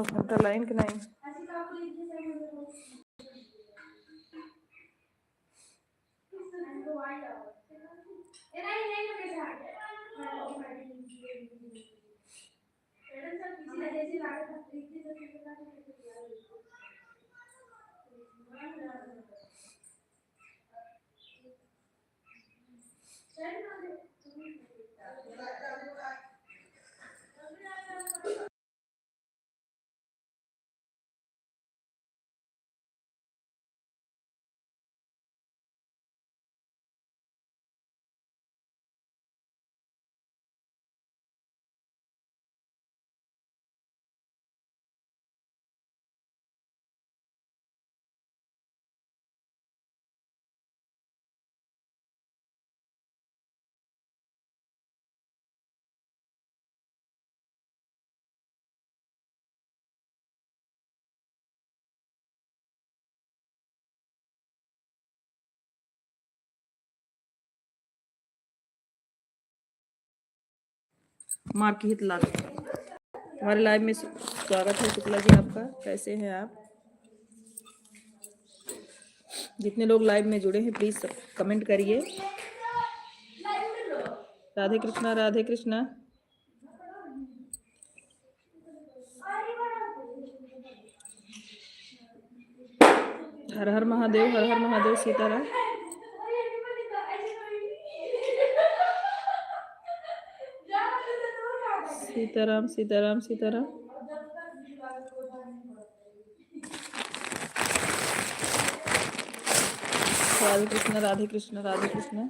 घंटा लाइन के नहीं मार की हित लाते हमारे लाइव में स्वागत है शुक्ला जी आपका। कैसे हैं आप? जितने लोग लाइव में जुड़े हैं प्लीज कमेंट करिए। राधे कृष्णा राधे कृष्णा। हर हर महादेव हर हर महादेव। सीताराम सीताराम सीताराम सीताराम। राधे कृष्ण राधे कृष्ण राधे कृष्ण।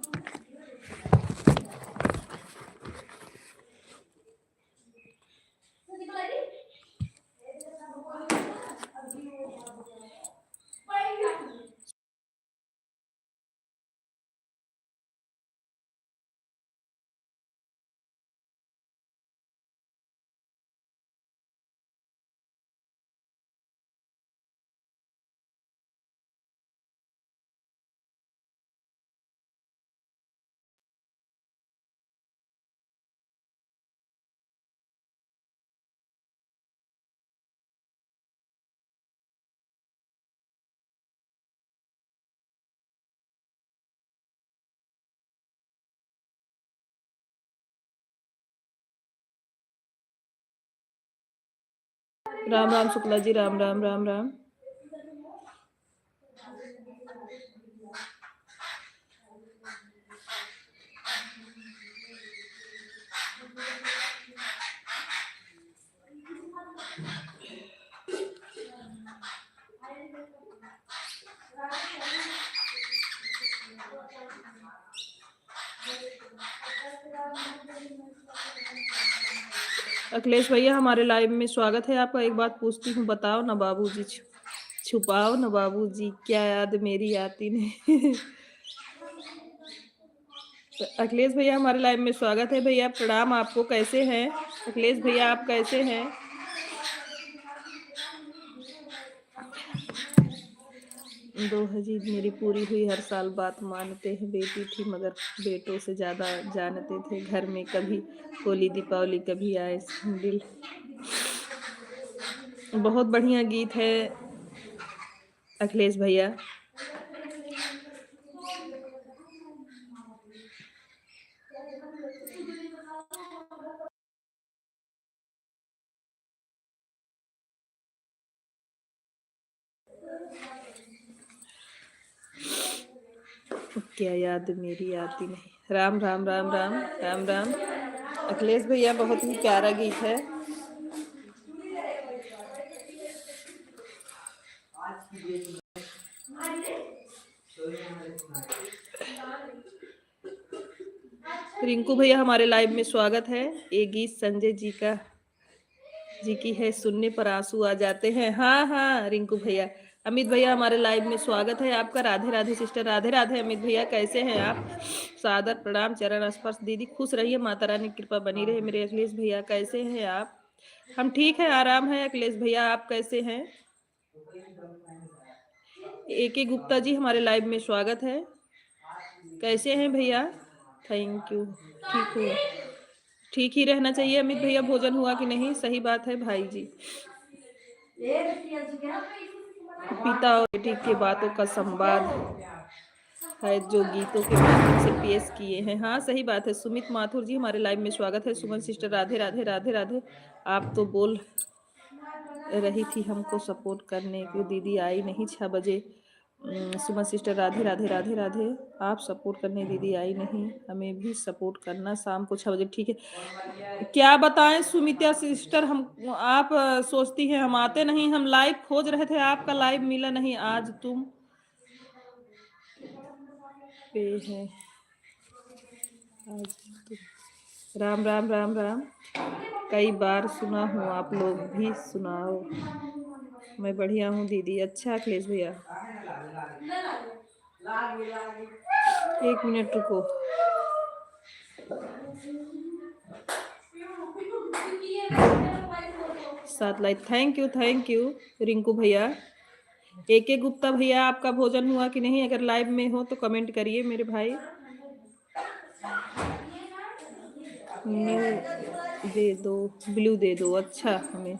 राम राम शुक्ला जी। राम राम राम राम। अखिलेश भैया हमारे लाइव में स्वागत है आपका। एक बात पूछती हूँ, बताओ ना बाबूजी, छुपाओ ना बाबूजी, क्या याद मेरी आती नहीं। अखिलेश भैया हमारे लाइव में स्वागत है। भैया प्रणाम आपको। कैसे हैं अखिलेश भैया, आप कैसे हैं? दो हजी मेरी पूरी हुई, हर साल बात मानते हैं। बेटी थी मगर बेटों से ज़्यादा जानते थे। घर में कभी होली दीपावली कभी आए दिल। बहुत बढ़िया गीत है अखिलेश भैया। क्या याद मेरी आती नहीं। राम राम राम राम राम राम। अखिलेश भैया बहुत ही प्यारा गीत है। रिंकू भैया हमारे लाइव में स्वागत है। ये गीत संजय जी की है, सुनने पर आंसू आ जाते हैं। हाँ हाँ रिंकू भैया, अमित भैया हमारे लाइव में स्वागत है आपका। राधे राधे सिस्टर, राधे राधे। अमित भैया कैसे हैं आप? सादर प्रणाम, चरण स्पर्श। दीदी खुश रहिए, माता रानी की कृपा बनी रहे। मेरे अखिलेश भैया कैसे हैं आप? हम ठीक है, आराम है। अखिलेश भैया आप कैसे हैं? AK गुप्ता जी हमारे लाइव में स्वागत है। कैसे हैं भैया? Thank you. ठीक हूँ। ठीक ही रहना चाहिए। अमित भैया भोजन हुआ कि नहीं? सही बात है भाई जी। पिता और बेटी की बातों का संवाद है जो गीतों के माध्यम से पेश किए हैं। हाँ सही बात है। सुमित माथुर जी हमारे लाइव में स्वागत है। सुमन सिस्टर राधे राधे राधे राधे। आप तो बोल रही थी हमको सपोर्ट करने की, दीदी आई नहीं 6 बजे। सुमन सिस्टर राधे राधे राधे राधे। आप सपोर्ट करने दीदी आई नहीं, हमें भी सपोर्ट करना शाम को 6 बजे। ठीक है, क्या बताएं सुमित्रा सिस्टर, हम आप सोचती हैं हम आते नहीं। हम लाइव खोज रहे थे, आपका लाइव मिला नहीं। आज तुम पे है, आज तुम। राम राम राम राम। कई बार सुना हूँ, आप लोग भी सुनाओ। मैं बढ़िया हूँ दीदी। अच्छा अखिलेश भैया, 1 मिनट रुको। साथ लाइक, थैंक यू रिंकू भैया। AK गुप्ता भैया आपका भोजन हुआ कि नहीं? अगर लाइव में हो तो कमेंट करिए मेरे भाई। न्यू दे दो, ब्लू दे दो। अच्छा हमें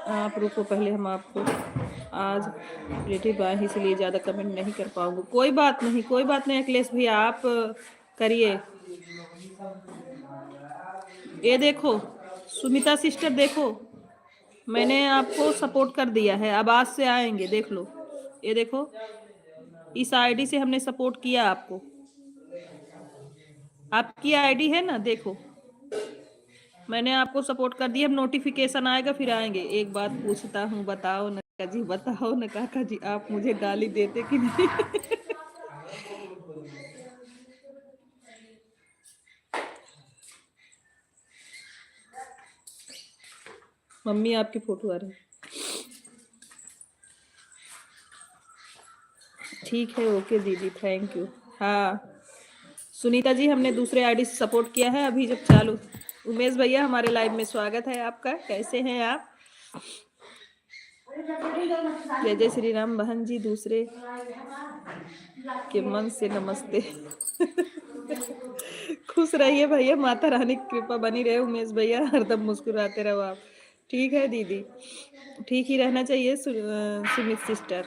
आप रुको, पहले हम आपको आज रिलेटिव आए इसलिए ज़्यादा कमेंट नहीं कर पाऊंगा। कोई बात नहीं, कोई बात नहीं अखिलेश भैया, आप करिए। ये देखो सुमिता सिस्टर, देखो मैंने आपको सपोर्ट कर दिया है। अब आज से आएंगे, देख लो। ये देखो इस आईडी से हमने सपोर्ट किया आपको। आपकी आईडी है ना, देखो मैंने आपको सपोर्ट कर दिया। अब नोटिफिकेशन आएगा फिर आएंगे। एक बात पूछता हूँ, बताओ न जी, बताओ न काका जी, आप मुझे गाली देते कि नहीं? मम्मी आपकी फोटो आ रही है। ठीक है, ओके दीदी, थैंक यू। हाँ सुनीता जी, हमने दूसरे आईडी से सपोर्ट किया है अभी जब चालू। उमेश भैया हमारे लाइव में स्वागत है आपका। कैसे हैं आप? जय जय श्री राम बहन जी, दूसरे के मन से नमस्ते। खुश रहिए भैया, माता रानी की कृपा बनी रहे। उमेश भैया हरदम मुस्कुराते रहो आप। ठीक है दीदी, ठीक ही रहना चाहिए। सुमित सिस्टर,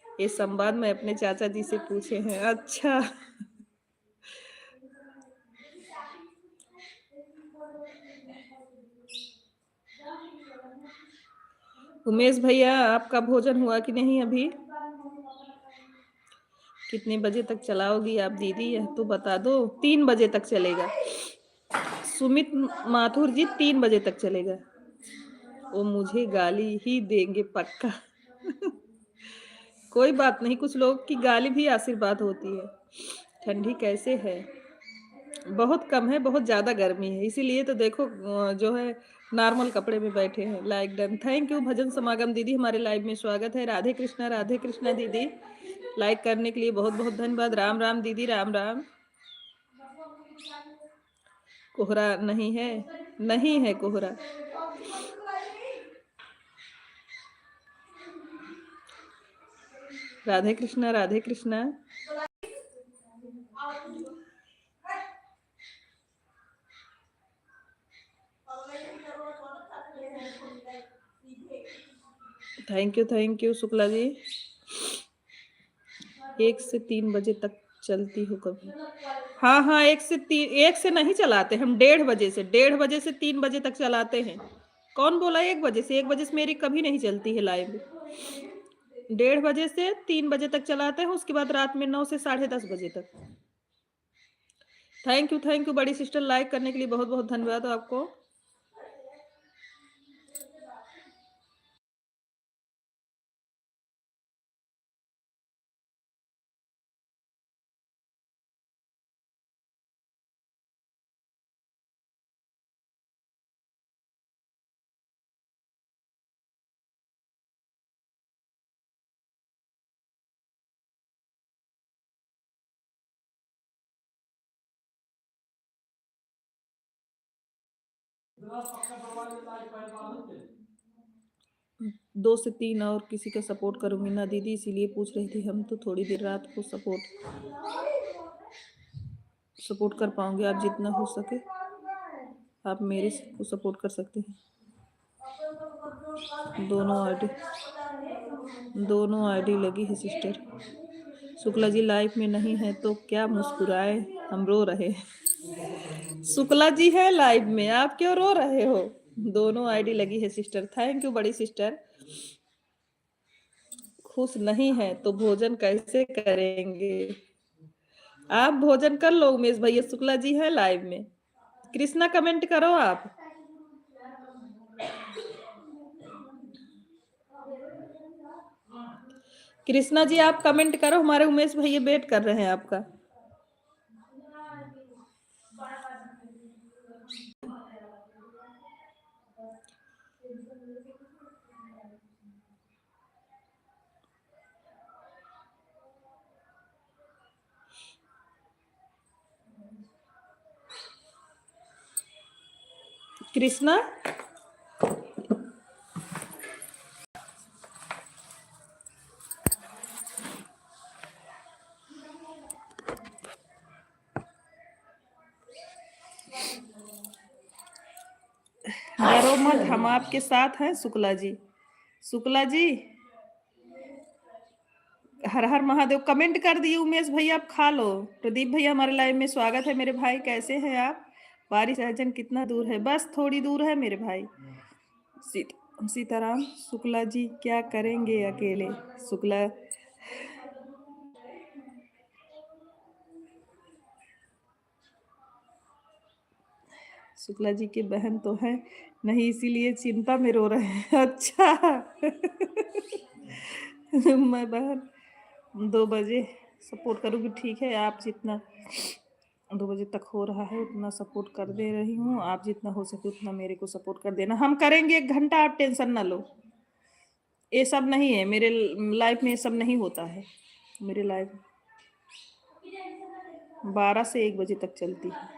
ये संवाद मैं अपने चाचा जी से पूछे हैं। अच्छा उमेश भैया आपका भोजन हुआ कि नहीं अभी? कितने बजे तक चलाओगी आप दीदी, यह तो बता दो। 3 बजे तक चलेगा सुमित माथुर जी, 3 बजे तक चलेगा। वो मुझे गाली ही देंगे पक्का। कोई बात नहीं, कुछ लोग की गाली भी आशीर्वाद होती है। ठंडी कैसे है? बहुत कम है, बहुत ज़्यादा गर्मी है, इसीलिए तो देखो जो है नॉर्मल कपड़े में बैठे हैं। Like done, thank you. भजन समागम दीदी हमारे लाइव में स्वागत है। राधे कृष्णा दीदी, लाइक करने के लिए बहुत बहुत धन्यवाद। राम राम दीदी, राम राम। कोहरा नहीं है, नहीं है कोहरा। राधे कृष्णा, राधे कृष्णा। थैंक यू शुक्ला जी। 1 से 3 बजे तक चलती हो कभी? हाँ हाँ, 1 से नहीं चलाते हम। 1:30 बजे से, 1:30 बजे से 3 बजे तक चलाते हैं। कौन बोला 1 बजे से? 1 बजे से मेरी कभी नहीं चलती है लाइव। 1:30 बजे से 3 बजे तक चलाते हैं, उसके बाद रात में 9 से 10:30 बजे तक। थैंक यू बड़ी सिस्टर, लाइक करने के लिए बहुत बहुत धन्यवाद आपको। 2 से 3 और किसी का सपोर्ट करूंगी ना दीदी, इसीलिए पूछ रही थी। हम तो थोड़ी देर रात को सपोर्ट कर पाओगे आप जितना हो सके। आप मेरे को सपोर्ट कर सकते हैं। दोनों आईडी लगी है सिस्टर। शुक्ला जी लाइफ में नहीं है तो क्या मुस्कुराए, हम रो रहे हैं। शुक्ला जी है लाइव में, आप क्यों रो रहे हो? दोनों आईडी लगी है सिस्टर। थैंक यू बड़ी सिस्टर। खुश नहीं है तो भोजन कैसे करेंगे? आप भोजन कर लो उमेश भैया। शुक्ला जी है लाइव में। कृष्णा कमेंट करो आप। कृष्णा जी आप कमेंट करो, हमारे उमेश भैया वेट कर रहे हैं आपका। कृष्णा डरो मत, हम आपके साथ हैं। शुक्ला जी, शुक्ला जी हर हर महादेव कमेंट कर दिए उमेश भैया। आप खा लो। प्रदीप भैया हमारे लाइव में स्वागत है मेरे भाई। कैसे हैं आप? बारिश सहजन कितना दूर है? बस थोड़ी दूर है मेरे भाई। सीताराम। शुक्ला जी क्या करेंगे अकेले? शुक्ला शुक्ला जी की बहन तो है नहीं, इसीलिए चिंता में रो रहे हैं। अच्छा मैं बहन 2 बजे सपोर्ट करूँगी। ठीक है, आप जितना 2 बजे तक हो रहा है उतना सपोर्ट कर दे रही हूँ। आप जितना हो सके उतना मेरे को सपोर्ट कर देना। हम करेंगे 1 घंटा, आप टेंशन ना लो। ये सब नहीं है मेरे लाइफ में, ये सब नहीं होता है मेरे लाइफ। 12 से 1 बजे तक चलती है।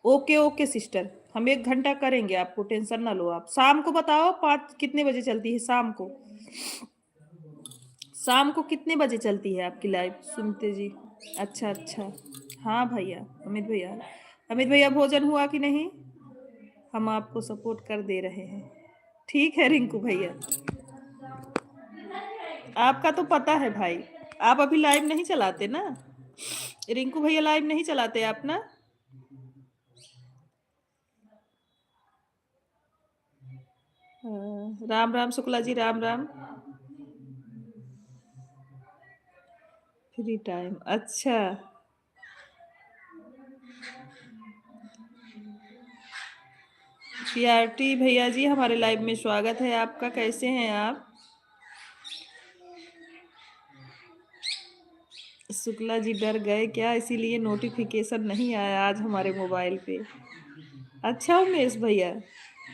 ओके ओके सिस्टर, हम 1 घंटा करेंगे, आपको टेंशन ना लो। आप शाम को बताओ 5 कितने बजे चलती है? शाम को कितने बजे चलती है आपकी लाइव? सुनते जी। अच्छा अच्छा। हाँ भैया अमित भैया भोजन हुआ कि नहीं? हम आपको सपोर्ट कर दे रहे हैं। ठीक है रिंकू भैया, आपका तो पता है भाई। आप अभी लाइव नहीं चलाते ना? रिंकू भैया लाइव नहीं चलाते आप ना? राम राम शुक्ला जी, राम राम। फ्री टाइम, अच्छा। पीआरटी भैया जी हमारे लाइव में स्वागत है आपका। कैसे हैं आप? शुक्ला जी डर गए क्या, इसीलिए नोटिफिकेशन नहीं आया आज हमारे मोबाइल पे? अच्छा उमेश भैया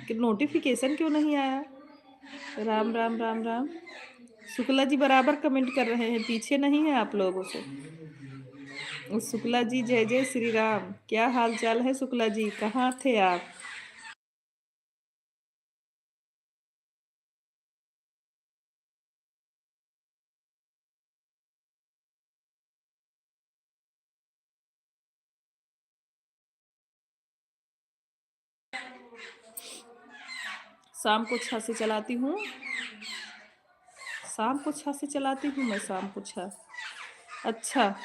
कि नोटिफिकेशन क्यों नहीं आया? राम राम राम राम। शुक्ला जी बराबर कमेंट कर रहे हैं, पीछे नहीं है आप लोगों से। शुक्ला जी जय जय श्री राम। क्या हाल चाल है शुक्ला जी, कहाँ थे आप? शाम को 6 से चलाती हूँ। शाम को 6 से चलाती हूँ मैं, शाम को 6। अच्छा।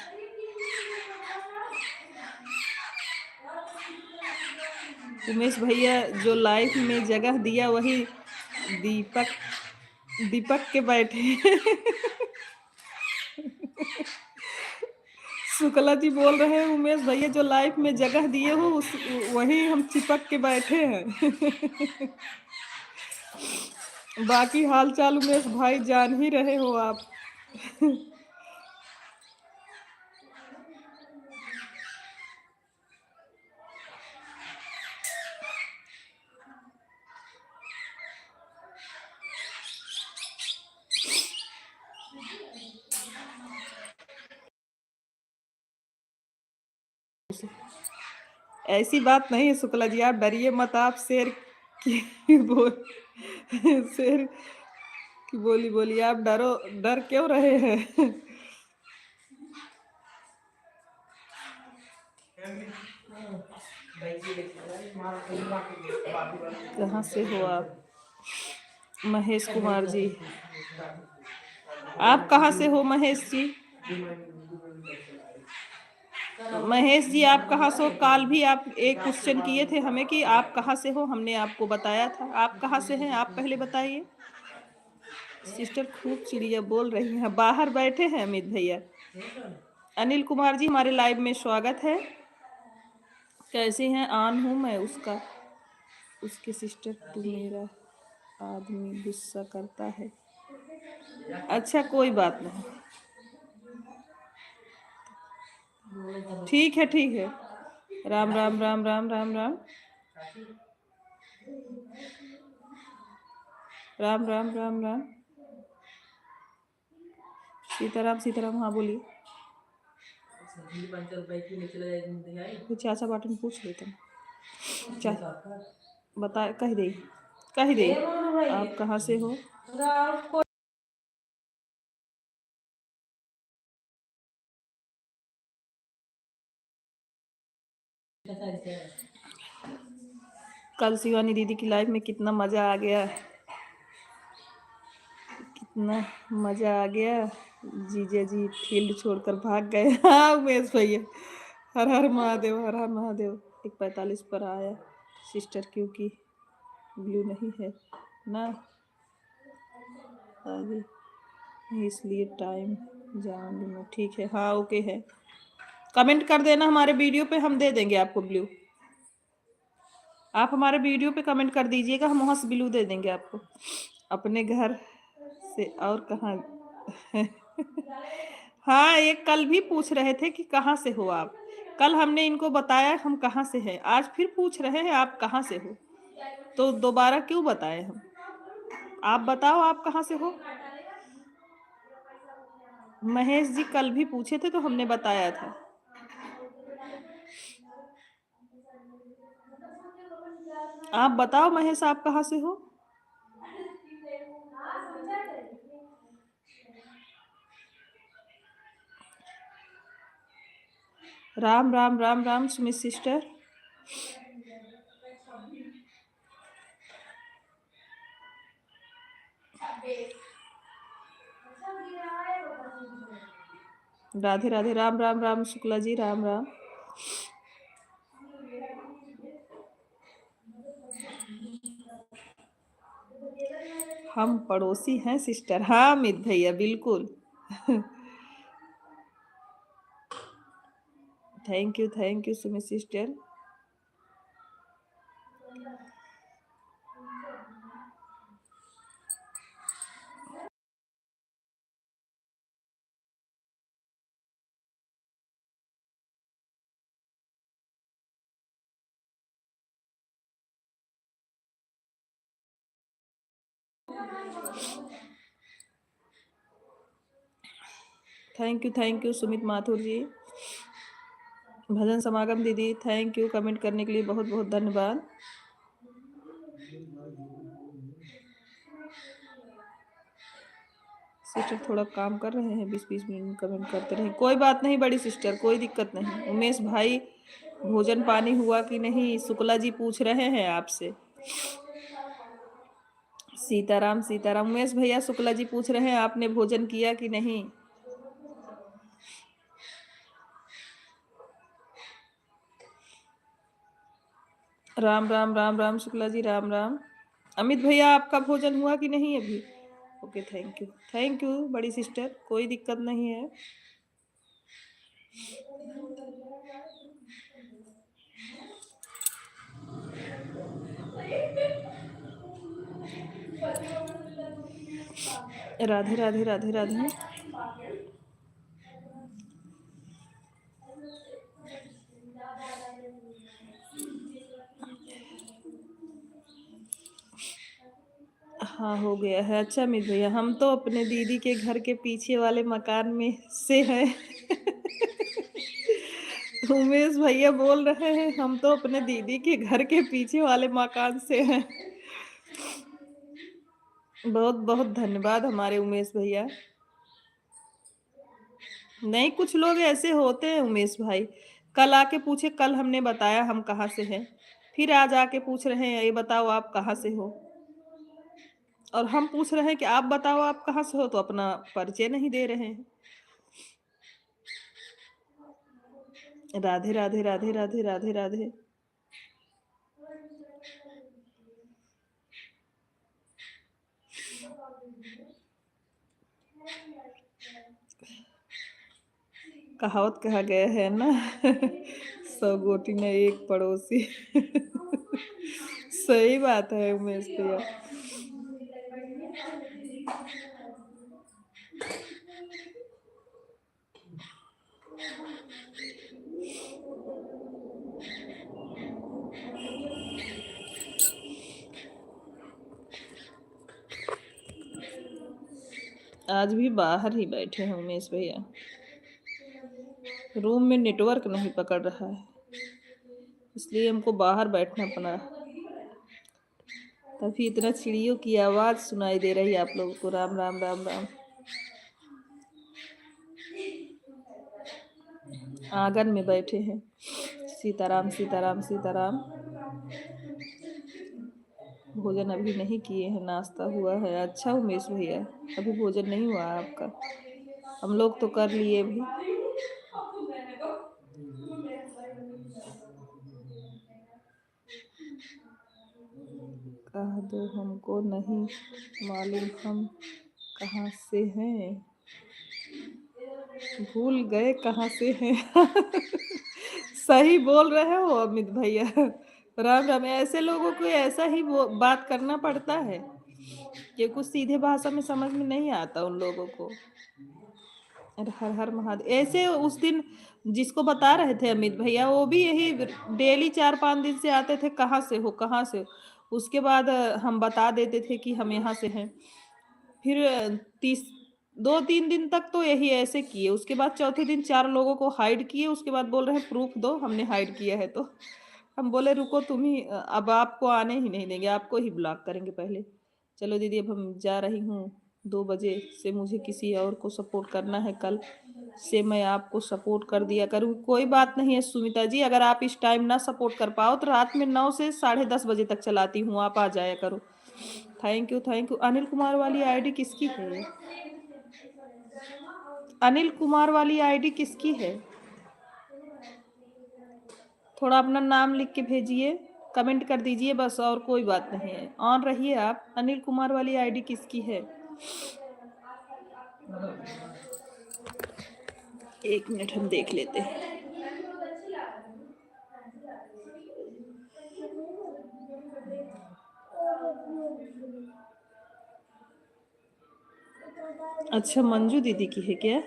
उमेश भैया जो लाइफ में जगह दिया वही दीपक दीपक के बैठे। शुक्ला जी बोल रहे हैं उमेश भैया जो लाइफ में जगह दिए हो उस वही हम चिपक के बैठे हैं। बाकी हाल चाल उमेश भाई जान ही रहे हो आप। ऐसी बात नहीं है शुक्ला जी, आप डरिए मत। आप शेर की बोल शेर की बोली बोली, आप डर क्यों रहे हैं? कहाँ से हो आप? महेश कुमार जी, आप कहाँ से हो महेश जी? महेश जी आप कहाँ से हो? काल भी आप एक क्वेश्चन किए थे हमें कि आप कहाँ से हो, हमने आपको बताया था। आप कहाँ से हैं आप पहले बताइए। सिस्टर खूब चिड़िया बोल रही हैं, बाहर बैठे हैं अमित भैया। अनिल कुमार जी हमारे लाइव में स्वागत है। कैसे हैं? ऑन हूँ मैं उसका। उसके सिस्टर तू मेरा आदमी गुस्सा करता है। अच्छा कोई बात नहीं, ठीक है ठीक है। राम राम राम राम राम राम राम राम राम राम। सीताराम सीताराम, हाँ बोलिए। चाचा बाटन पूछ लेते हैं, बता कह दे आप कहाँ से हो? कल शिवानी दीदी की लाइव में कितना मजा आ गया, कितना मजा आ गया। जीजा जी फील्ड छोड़कर भाग गए। हाँ उमेश भैया, हर हर महादेव हर हर महादेव। 1:45 पर आया सिस्टर, क्योंकि ब्लू नहीं है ना आगे, इसलिए टाइम जान लूँ। ठीक है, हाँ ओके है। कमेंट कर देना हमारे वीडियो पे, हम दे देंगे आपको ब्लू। आप हमारे वीडियो पे कमेंट कर दीजिएगा, हम वहाँ से ब्लू दे देंगे आपको। अपने घर से और कहाँ? हाँ ये कल भी पूछ रहे थे कि कहाँ से हो आप। कल हमने इनको बताया हम कहाँ से हैं, आज फिर पूछ रहे हैं आप कहाँ से हो, तो दोबारा क्यों बताएं हम? आप बताओ आप कहाँ से हो? महेश जी कल भी पूछे थे तो हमने बताया था। आप बताओ महेश आप कहाँ से हो? राम राम राम राम सुमित सिस्टर। राधे राधे, राम राम राम शुक्ला जी, राम राम। हम पड़ोसी हैं सिस्टर, हाँ अमित भैया बिल्कुल। Thank you Sumit sister. Thank you Sumit Mathur ji. भजन समागम दीदी थैंक यू, कमेंट करने के लिए बहुत बहुत धन्यवाद। सिस्टर थोड़ा काम कर रहे हैं, 20-20 मिनट कमेंट करते रहे, कोई बात नहीं बड़ी सिस्टर, कोई दिक्कत नहीं। उमेश भाई भोजन पानी हुआ कि नहीं, शुक्ला जी पूछ रहे हैं आपसे। सीताराम सीताराम, उमेश भैया शुक्ला जी पूछ रहे हैं आपने भोजन किया कि नहीं। राम राम राम राम शुक्ला जी, राम राम। अमित भैया आपका भोजन हुआ कि नहीं अभी? ओके थैंक यू बड़ी सिस्टर, कोई दिक्कत नहीं है। राधे राधे राधे राधे। हाँ हो गया है। अच्छा अमित भैया, हम तो अपने दीदी के घर के पीछे वाले मकान में से हैं। उमेश भैया बोल रहे हैं हम तो अपने दीदी के घर के पीछे वाले मकान से हैं। बहुत बहुत धन्यवाद हमारे उमेश भैया। नहीं, कुछ लोग ऐसे होते हैं उमेश भाई, कल आके पूछे कल हमने बताया हम कहाँ से हैं, फिर आज आके पूछ रहे हैं ये बताओ आप कहाँ से हो, और हम पूछ रहे हैं कि आप बताओ आप कहाँ से हो, तो अपना परिचय नहीं दे रहे हैं। राधे राधे राधे राधे राधे राधे। कहावत कहा गया है ना, 100 गोटी में एक पड़ोसी। सही बात है उमेश भैया। आज भी बाहर ही बैठे हैं उमेश भैया, रूम में नेटवर्क नहीं पकड़ रहा है, इसलिए हमको बाहर बैठना पड़ा। तभी इतना चिड़ियों की आवाज सुनाई दे रही है आप लोगों को। राम राम राम राम। आंगन में बैठे हैं। सीताराम सीताराम सीताराम। भोजन अभी नहीं किए हैं, नाश्ता हुआ है। अच्छा उमेश भैया, अभी भोजन नहीं हुआ आपका? हम लोग तो कर लिए भी। कह दो हमको नहीं मालूम हम कहाँ से हैं, भूल गए कहाँ से हैं। सही बोल रहे हो अमित भैया। राम राम। ऐसे लोगों को ऐसा ही वो बात करना पड़ता है कि कुछ सीधे भाषा में समझ में नहीं आता उन लोगों को। अरे हर हर महादेव। ऐसे उस दिन जिसको बता रहे थे अमित भैया, वो भी यही डेली 4-5 दिन से आते थे, कहाँ से हो कहाँ से हो। उसके बाद हम बता देते थे कि हम यहाँ से हैं। फिर 2-3 दिन तक तो यही ऐसे किए। उसके बाद चौथे दिन 4 लोगों को हाइड किए। उसके बाद बोल रहे हैं प्रूफ दो हमने हाइड किया है। तो हम बोले रुको तुम ही, अब आपको आने ही नहीं देंगे, आपको ही ब्लॉक करेंगे पहले। चलो दीदी अब हम जा रही हूँ, 2 बजे से मुझे किसी और को सपोर्ट करना है, कल से मैं आपको सपोर्ट कर दिया करूँ। कोई बात नहीं है सुमिता जी, अगर आप इस टाइम ना सपोर्ट कर पाओ तो रात में 9 से 10:30 बजे तक चलाती हूँ, आप आ जाया करो। Thank you thank you. Anil Kumar वाली आईडी किसकी है? अनिल कुमार वाली आईडी किसकी है? थोड़ा अपना नाम लिख के भेजिए, कमेंट कर दीजिए बस, और कोई बात नहीं है। ऑन रहिए आप। अनिल कुमार वाली आईडी किसकी है? 1 मिनट हम देख लेते हैं। अच्छा मंजू दीदी की है क्या?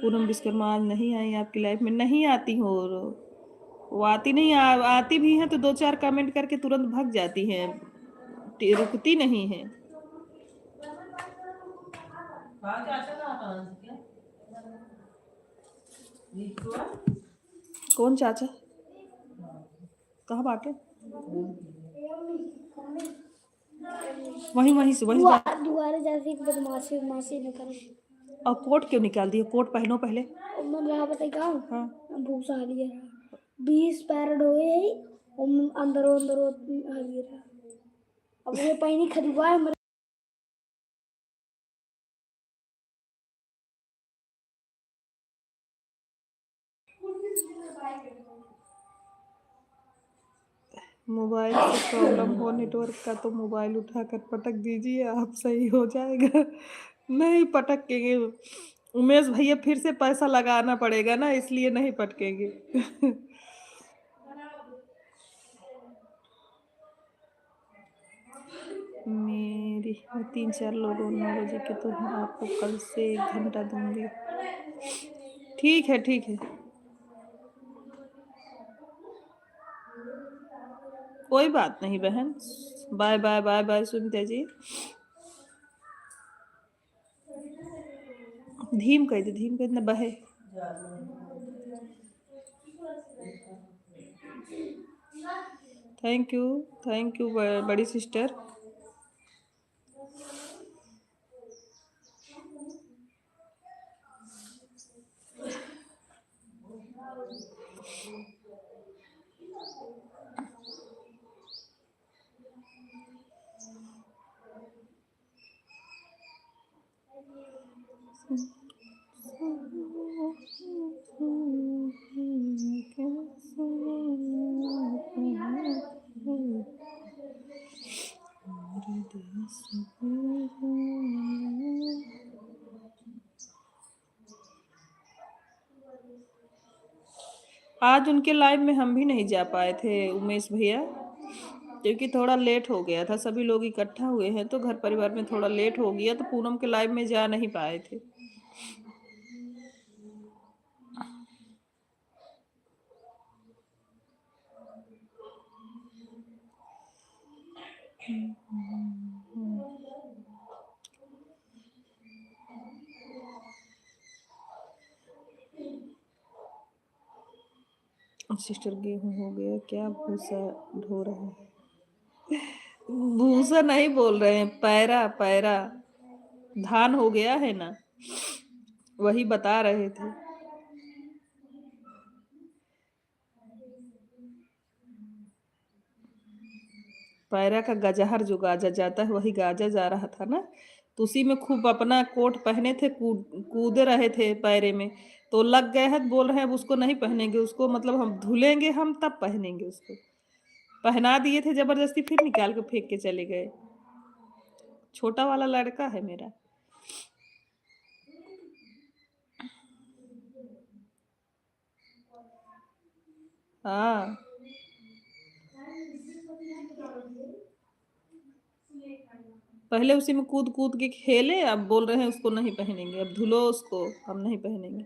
पूनम विश्वकर्मा आज नहीं आई आपकी लाइफ में? नहीं आती हो, वो आती नहीं। आती भी हैं तो 2-4 कमेंट करके तुरंत भाग जाती हैं, रुकती नहीं है। कौन चाचा? कहाँ बाटे? वहीं वहीं से दोबारा जैसे बदमाशी मासी ने कर। और कोट क्यों निकाल दिए? कोट पहनो पहले। मैं वहाँ बताई हाँ भूसा लिया 20 पैरेड हुए अंदर अंदर अब ये पानी खरीदवा है। मोबाइल से प्रॉब्लम हो नेटवर्क का तो मोबाइल उठाकर पटक दीजिए, आप सही हो जाएगा। नहीं पटकेंगे उमेश भैया, फिर से पैसा लगाना पड़ेगा ना, इसलिए नहीं पटकेंगे। मेरी 3-4 लोगों 9 बजे के तो मैं आपको कल से 1 घंटा दूंगी। ठीक है ठीक है, कोई बात नहीं बहन। बाय बाय बाय बाय सुनते जी। धीम कह दे न बहे। थैंक यू बड़ी सिस्टर। आज उनके लाइव में हम भी नहीं जा पाए थे उमेश भैया, क्योंकि थोड़ा लेट हो गया था, सभी लोग इकट्ठा हुए हैं तो घर परिवार में थोड़ा लेट हो गया, तो पूनम के लाइव में जा नहीं पाए थे। सिस्टर गेहूं हो गया क्या, भूसा ढो रहे हैं? भूसा नहीं बोल रहे हैं, पैरा पैरा धान हो गया है ना, वही बता रहे थे। पैरा का गजहर जो गाजा जाता है वही गाजा जा रहा था ना, तो उसी में खूब अपना कोट पहने थे, कूद रहे थे पैरे में, तो लग गए हैं, बोल रहे हैं अब उसको नहीं पहनेंगे, उसको मतलब हम धुलेंगे हम तब पहनेंगे उसको। पहना दिए थे जबरदस्ती, फिर निकाल के फेंक के चले गए। छोटा वाला लड़का है मेरा। हाँ, पहले उसी में कूद कूद के खेले, अब बोल रहे हैं उसको नहीं पहनेंगे, अब धुलो उसको, हम नहीं पहनेंगे।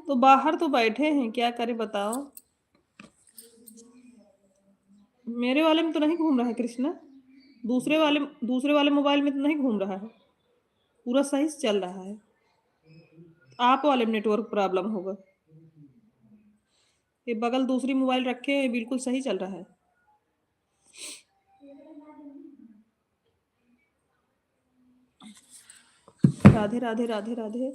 तो बाहर तो बैठे हैं, क्या करे बताओ। मेरे वाले में तो नहीं घूम रहा है कृष्णा, दूसरे वाले मोबाइल में तो नहीं घूम रहा है, पूरा सही से चल रहा है। आप वाले में नेटवर्क प्रॉब्लम होगा, ये बगल दूसरी मोबाइल रखे हैं, बिल्कुल सही चल रहा है। राधे राधे राधे राधे।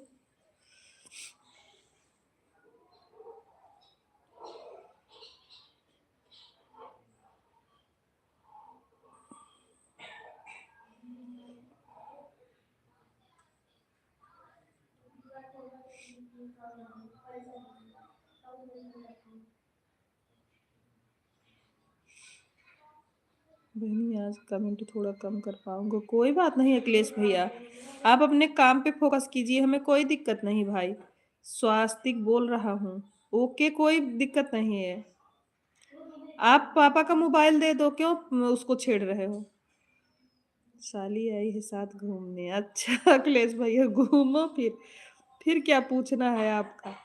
बहनी आज कमेंट थोड़ा कम कर पाऊंगा, कोई बात नहीं अखिलेश भैया, आप अपने काम पे फोकस कीजिए, हमें कोई दिक्कत नहीं भाई। स्वास्तिक बोल रहा हूँ, ओके कोई दिक्कत नहीं है। आप पापा का मोबाइल दे दो, क्यों उसको छेड़ रहे हो। साली आई है साथ घूमने, अच्छा अखिलेश भैया घूमो फिर क्या पूछना है आपका।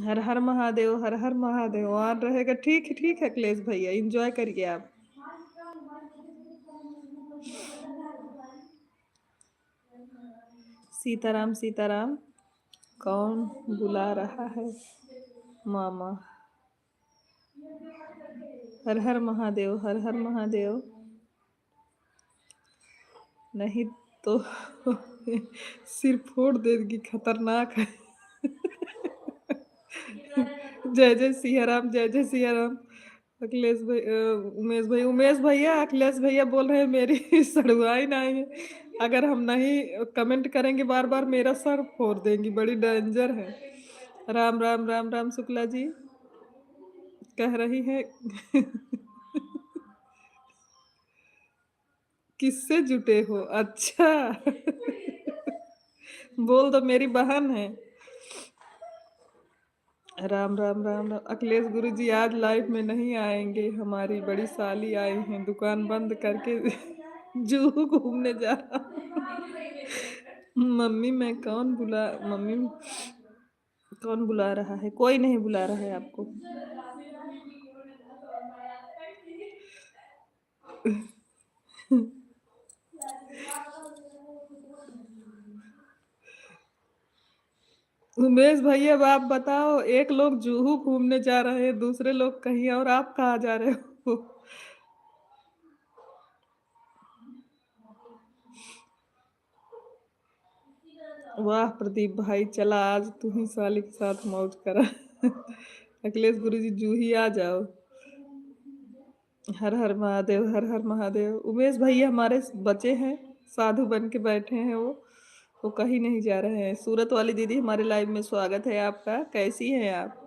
हर हर महादेव, हर हर महादेव ऑन रहेगा, ठीक है अखिलेश भैया, एंजॉय करिए आप। सीताराम सीताराम, कौन बुला रहा है मामा। हर हर महादेव, हर हर महादेव। नहीं तो सिर फोड़ देगी, खतरनाक है। जय जय सिया राम, जय जय सिया राम। अखिलेश भाई, उमेश भैया, अखिलेश भैया बोल रहे हैं मेरी सड़ुआई नहीं है, अगर हम नहीं कमेंट करेंगे बार बार मेरा सर फोड़ देंगी, बड़ी डेंजर है। राम राम राम राम शुक्ला जी कह रही है। किससे जुटे हो, अच्छा। बोल दो मेरी बहन है। राम राम राम राम। अखिलेश गुरु जी आज लाइव में नहीं आएंगे, हमारी बड़ी साली आई हैं, दुकान बंद करके जूहू घूमने जा रहा हूँ। मम्मी कौन बुला रहा है, कोई नहीं बुला रहा है आपको। उमेश भैया अब आप बताओ, एक लोग जुहू घूमने जा रहे हैं, दूसरे लोग कहीं और, आप कहाँ जा रहे हो? वाह प्रदीप भाई, चला आज तू ही साली के साथ मौज करा। अखिलेश गुरु जी जूही आ जाओ। हर हर महादेव, हर हर महादेव। उमेश भैया हमारे बचे हैं, साधु बन के बैठे हैं वो कहीं नहीं जा रहे हैं। सूरत वाली दीदी हमारे लाइव में स्वागत है आपका, कैसी हैं आप?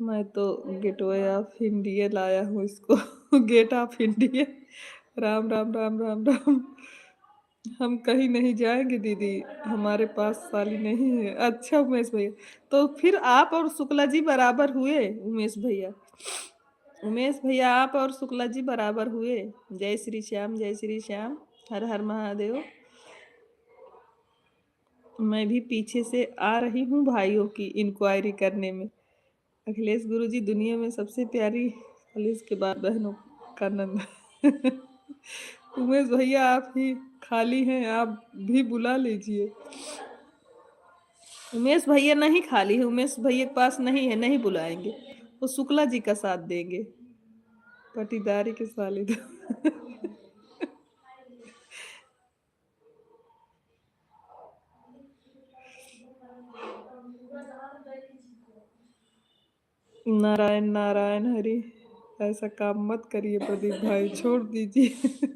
मैं तो गेटवे ऑफ इंडिया लाया हूँ इसको। Gate of India. Ram Ram Ram Ram Ram. हम कहीं नहीं जाएंगे दीदी, हमारे पास साली नहीं है। अच्छा उमेश भैया, तो फिर आप और शुक्ला जी बराबर हुए। उमेश भैया, उमेश भैया आप और शुक्ला जी बराबर हुए। जय श्री श्याम, जय श्री श्याम, हर हर महादेव। मैं भी पीछे से आ रही हूँ भाइयों की इंक्वायरी करने में। अखिलेश गुरु जी दुनिया में सबसे प्यारी, अखिलेश के बाद बहनों का नंद। उमेश भैया आप ही खाली हैं, आप भी बुला लीजिए। उमेश भैया नहीं खाली है, उमेश भैया के पास नहीं है, नहीं बुलाएंगे, वो शुक्ला जी का साथ देंगे। पटीदारी के साले तो। नारायण नारायण हरि, ऐसा काम मत करिए प्रदीप भाई, छोड़ दीजिए।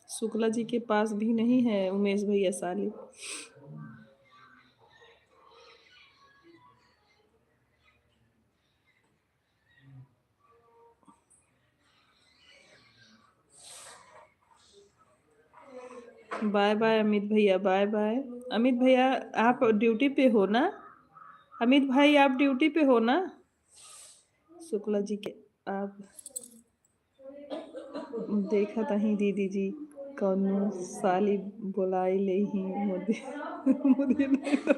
शुक्ला जी के पास भी नहीं है उमेश भैया साली। बाय बाय अमित भैया, बाय बाय। अमित भैया आप ड्यूटी पे हो ना? अमित भाई आप ड्यूटी पे हो ना? शुक्ला जी के आप देखा तही दीदी जी कौनो साली बुलाई ले ही मुझे। मुझे नहीं तो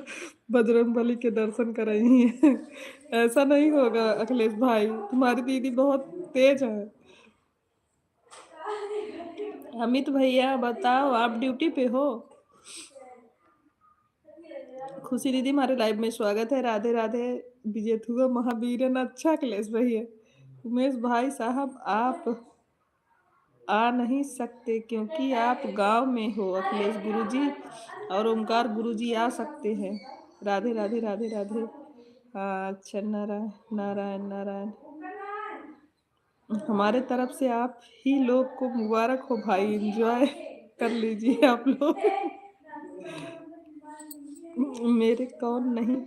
बजरंग बली के दर्शन कर रही हैं। ऐसा नहीं होगा अखिलेश भाई, तुम्हारी दीदी बहुत तेज है। अमित भैया बताओ, आप ड्यूटी पे हो? खुशी दीदी हमारे लाइव में स्वागत है, राधे राधे। विजय हुआ महावीरन। अच्छा अखिलेश भैया, उमेश भाई साहब आप आ नहीं सकते क्योंकि आप गांव में हो। अखिलेश गुरुजी और ओमकार गुरुजी आ सकते हैं। राधे राधे राधे राधे। हाँ अच्छा, नारायण नारायण नारायण। हमारे तरफ से आप ही लोग को मुबारक हो भाई, एंजॉय कर लीजिए आप लोग। मेरे कौन नहीं,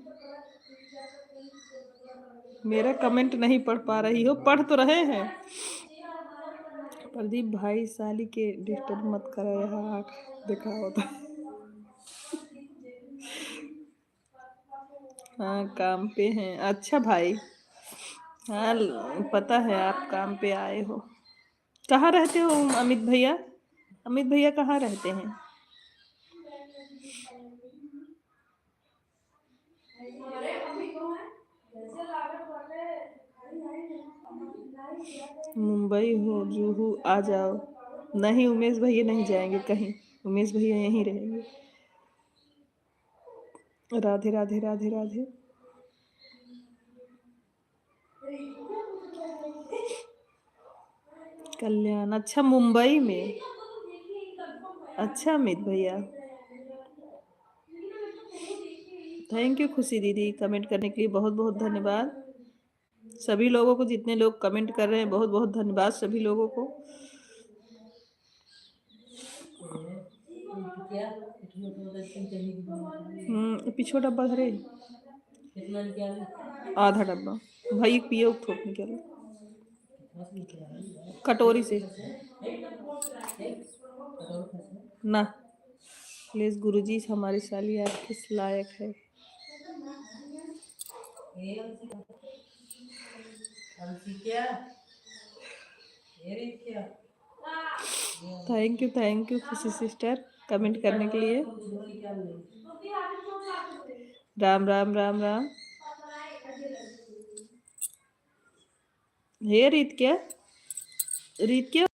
मेरा कमेंट नहीं पढ़ पा रही हो? पढ़ तो रहे हैं। प्रदीप भाई साली के डिस्टर्ब मत करो, यहाँ आँख देखा होता है। हाँ काम पे हैं। अच्छा भाई, हाँ पता है आप काम पे आए हो। कहाँ रहते हो अमित भैया? अमित भैया कहाँ रहते हैं? मुंबई हो, जुहू आ जाओ। नहीं उमेश भैया नहीं जाएंगे कहीं, उमेश भैया यहीं रहेंगे। राधे राधे राधे राधे। कल्याण, अच्छा मुंबई में। अच्छा अमित भैया, थैंक यू खुशी दीदी, कमेंट करने के लिए बहुत बहुत धन्यवाद। सभी लोगों को, जितने लोग कमेंट कर रहे हैं, बहुत बहुत धन्यवाद सभी लोगों को। पिछो डब्बा धरे, आधा डब्बा भाई पियो, थोक निकल कटोरी से। ना प्लीज गुरुजी हमारी साली आप किस लायक है। थैंक यू खुशी सिस्टर कमेंट करने के लिए। राम राम राम राम। हे रीत क्या रीत क्या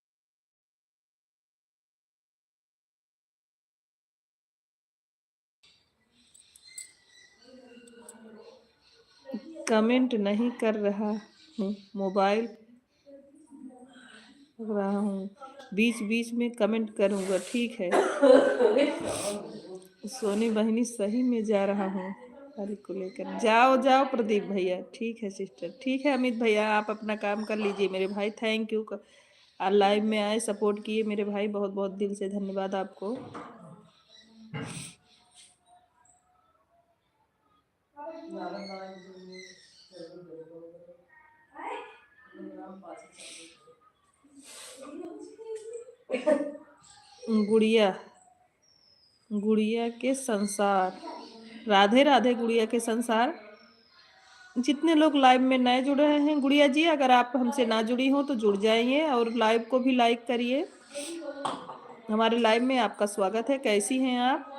कमेंट नहीं कर रहा हूँ, मोबाइल रहा हूँ, बीच बीच में कमेंट करूँगा ठीक है। सोनी बहनी सही में जा रहा हूँ गाड़ी को लेकर। जाओ जाओ प्रदीप भैया ठीक है सिस्टर ठीक है। अमित भैया आप अपना काम कर लीजिए मेरे भाई। थैंक यू लाइव में आए सपोर्ट किए मेरे भाई, बहुत बहुत दिल से धन्यवाद आपको। गुड़िया गुड़िया के संसार राधे राधे। गुड़िया के संसार जितने लोग लाइव में नए जुड़ रहे हैं गुड़िया जी अगर आप हमसे ना जुड़ी हो तो जुड़ जाइए और लाइव को भी लाइक करिए। हमारे लाइव में आपका स्वागत है। कैसी हैं आप।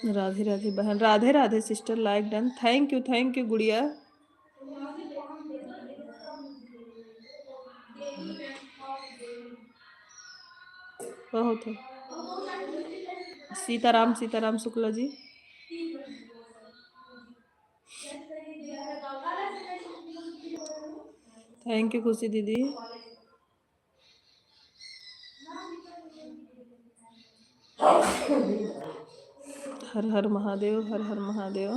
राधे राधे बहन Radhe Radhe sister like done. Thank you गुड़िया। बहुत है सीताराम सीताराम शुक्ला जी। थैंक यू खुशी दीदी। हर हर महादेव हर हर महादेव।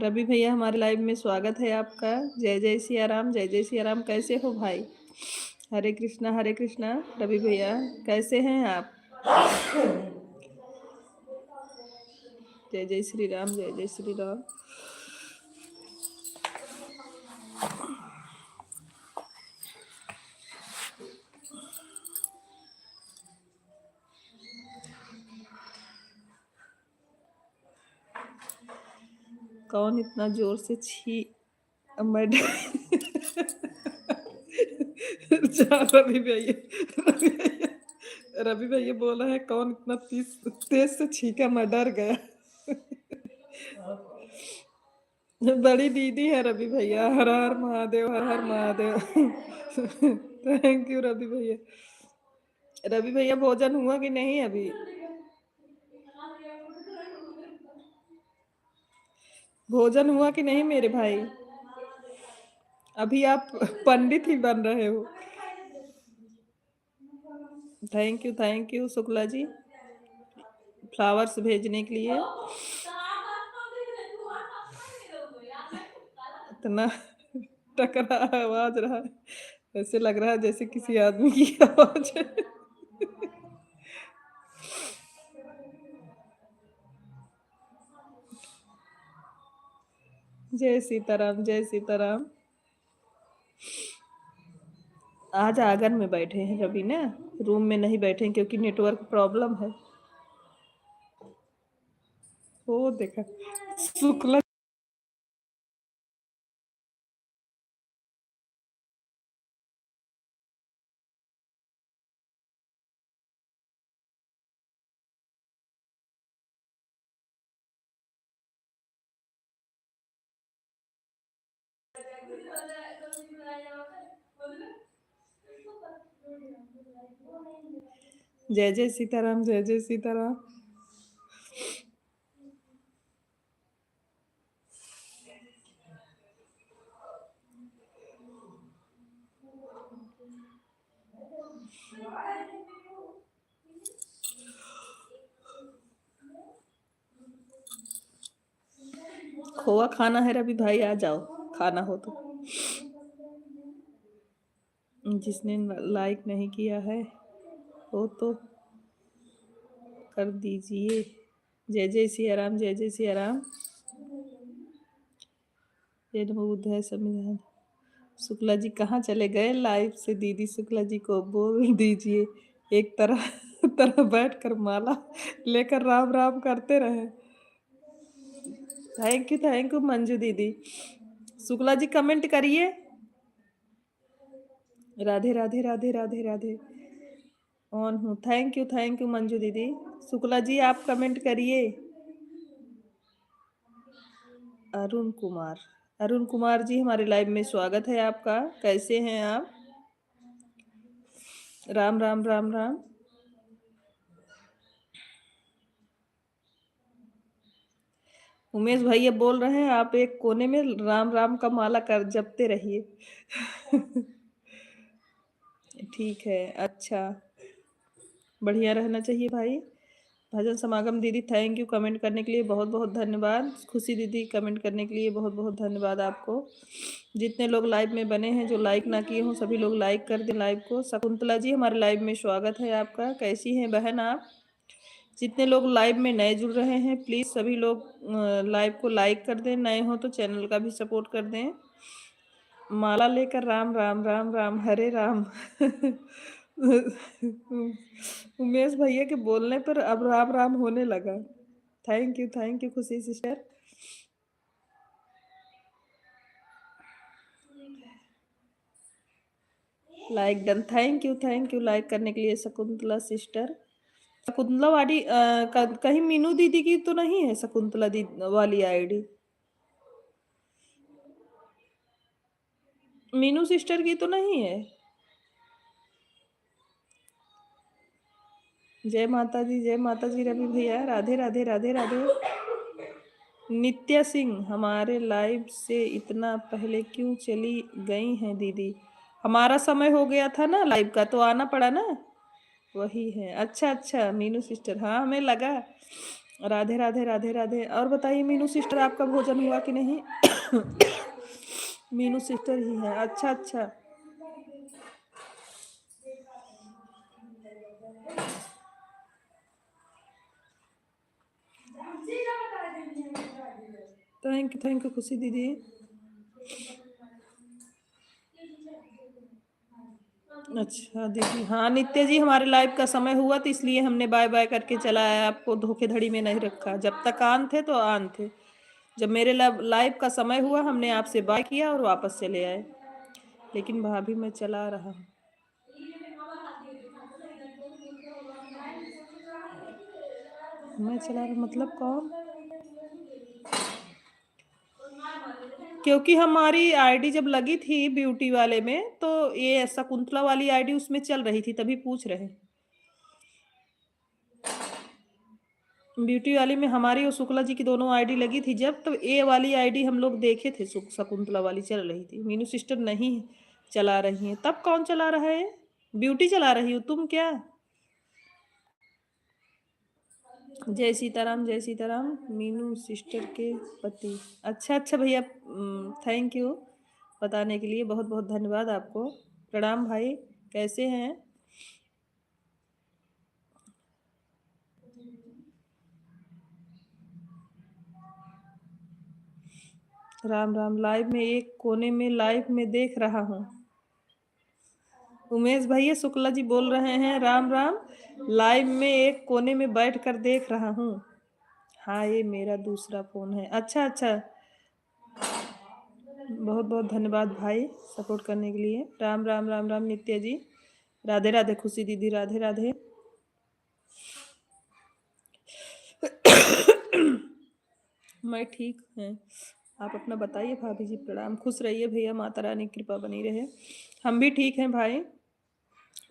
रवि भैया हमारे लाइव में स्वागत है आपका। जय जय सिया राम जय जय सिया राम। कैसे हो भाई। हरे कृष्णा रवि भैया कैसे हैं आप। जय जय श्री राम जय जय श्री राम। कौन इतना जोर से मैडम रवि भैया रवि भैया बोला है कौन इतना तेज से छींका मैं डर गया। बड़ी दीदी है रवि भैया। हर हर महादेव हर हर महादेव। थैंक यू रवि भैया। रवि भैया भोजन हुआ कि नहीं अभी। भोजन हुआ कि नहीं मेरे भाई। अभी आप पंडित ही बन रहे हो। Thank you Shukla ji flowers भेजने के लिए। इतना टकरा आवाज रहा है ऐसे लग रहा है जैसे किसी आदमी की आवाज है। जय सीताराम जय सीताराम। आज आंगन में बैठे हैं रवि ना रूम में नहीं बैठे क्योंकि नेटवर्क प्रॉब्लम है। वो देखा शुक्ला जय जय सीताराम जय जय सीताराम। खोआ खाना है रवि भाई आ जाओ। खाना हो तो। जिसने लाइक नहीं किया है हो तो कर दीजिए। जय जय सिया राम, जय जय सिया राम। जय नमो बुद्धाय संविधान। शुक्ला जी कहाँ चले गए लाइव से? दीदी शुक्ला जी को बोल दीजिए एक तरह तरह बैठकर माला लेकर राम राम करते रहे। थैंक यू मंजू दीदी। शुक्ला जी कमेंट करिए। राधे राधे राधे राधे राधे। ऑन हूँ। थैंक यू मंजू दीदी। शुक्ला जी आप कमेंट करिए। अरुण कुमार जी हमारे लाइव में स्वागत है आपका। कैसे हैं आप? राम राम राम राम। उमेश भैया बोल रहे हैं आप एक कोने में राम राम का माला कर जपते रहिए। ठीक है, अच्छा, बढ़िया रहना चाहिए भाई। भजन समागम दीदी थैंक यू कमेंट करने के लिए, बहुत बहुत धन्यवाद। खुशी दीदी कमेंट करने के लिए बहुत बहुत धन्यवाद आपको। जितने लोग लाइव में बने हैं जो लाइक ना किए हों सभी लोग लाइक कर दें लाइव को। शकुंतला जी हमारे लाइव में स्वागत है आपका। कैसी हैं बहन आप? जितने लोग लाइव में नए जुड़ रहे हैं प्लीज़ सभी लोग लाइव को लाइक कर दें, नए हो तो चैनल का भी सपोर्ट कर दें। माला लेकर राम राम राम राम हरे राम। उमेश भैया के बोलने पर अब राम राम होने लगा। थैंक यू खुशी sister. Like done. Thank you like करने के लिए शकुंतला सिस्टर। शकुंतला वाली कहीं मीनू दीदी की तो नहीं है शकुंतला दीदी वाली आईडी? मीनू सिस्टर की तो नहीं है? जय माता जी रवि भैया। राधे राधे राधे राधे। नित्या सिंह हमारे लाइव से इतना पहले क्यों चली गई हैं दीदी? हमारा समय हो गया था ना लाइव का तो आना पड़ा ना। वही है। अच्छा मीनू सिस्टर, हाँ हमें लगा। राधे राधे राधे राधे। और बताइए मीनू सिस्टर आपका भोजन हुआ कि नहीं? मीनू सिस्टर ही है। अच्छा। थैंक यू खुशी दीदी। अच्छा दीदी, हाँ नित्य जी हमारे लाइव का समय हुआ तो इसलिए हमने बाय बाय करके चला आया, आपको धोखेधड़ी में नहीं रखा। जब तक आन थे तो आन थे, जब मेरे लाइव का समय हुआ हमने आपसे बाय किया और वापस चले आए। लेकिन भाभी मैं चला रहा हूँ। मैं चला रहा मतलब कौन? क्योंकि हमारी आईडी जब लगी थी ब्यूटी वाले में तो ये शकुंतला वाली आईडी उसमें चल रही थी, तभी पूछ रहे। ब्यूटी वाली में हमारी और शुक्ला जी की दोनों आईडी लगी थी जब, तो ए वाली आईडी हम लोग देखे थे शकुंतला वाली चल रही थी। मीनू सिस्टर नहीं चला रही है। तब कौन चला रहा है? ब्यूटी चला रही हो तुम क्या? जय सीताराम। मीनू सिस्टर के पति। अच्छा भैया, थैंक यू बताने के लिए, बहुत बहुत धन्यवाद आपको। प्रणाम भाई, कैसे हैं? राम राम। लाइव में एक कोने में लाइव में देख रहा हूँ। उमेश भैया शुक्ला जी बोल रहे हैं राम राम, लाइव में एक कोने में बैठ कर देख रहा हूँ। हाँ ये मेरा दूसरा फोन है। अच्छा। बहुत बहुत धन्यवाद भाई सपोर्ट करने के लिए। राम राम नित्या जी। राधे राधे खुशी दीदी। राधे राधे। मैं ठीक है, आप अपना बताइए भाभी जी। प्रणाम, खुश रहिए भैया, माता रानी की कृपा बनी रहे। हम भी ठीक हैं भाई।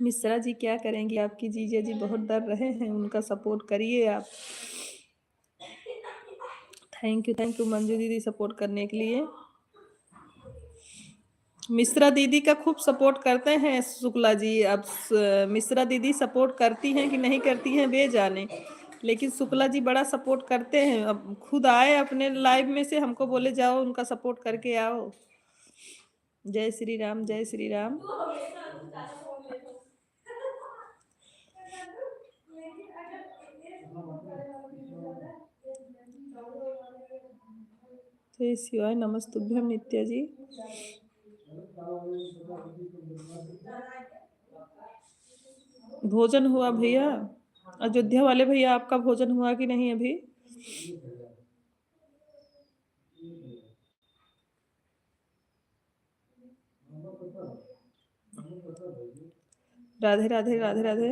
मिश्रा जी क्या करेंगी आपकी जीजा जी बहुत डर रहे हैं, उनका सपोर्ट करिए आप। थैंक यू मंजू दीदी सपोर्ट करने के लिए। मिश्रा दीदी का खूब सपोर्ट करते हैं शुक्ला जी। अब मिश्रा दीदी सपोर्ट करती हैं कि नहीं करती हैं वे जाने, लेकिन शुक्ला जी बड़ा सपोर्ट करते हैं। अब खुद आए अपने लाइव में से हमको बोले जाओ उनका सपोर्ट करके आओ। जय श्री राम, जय श्री राम। जय शिवाय, नमस्तुभ्यम नित्या जी। भोजन हुआ भैया? अयोध्या वाले भैया, आपका भोजन हुआ कि नहीं अभी? राधे राधे, राधे राधे।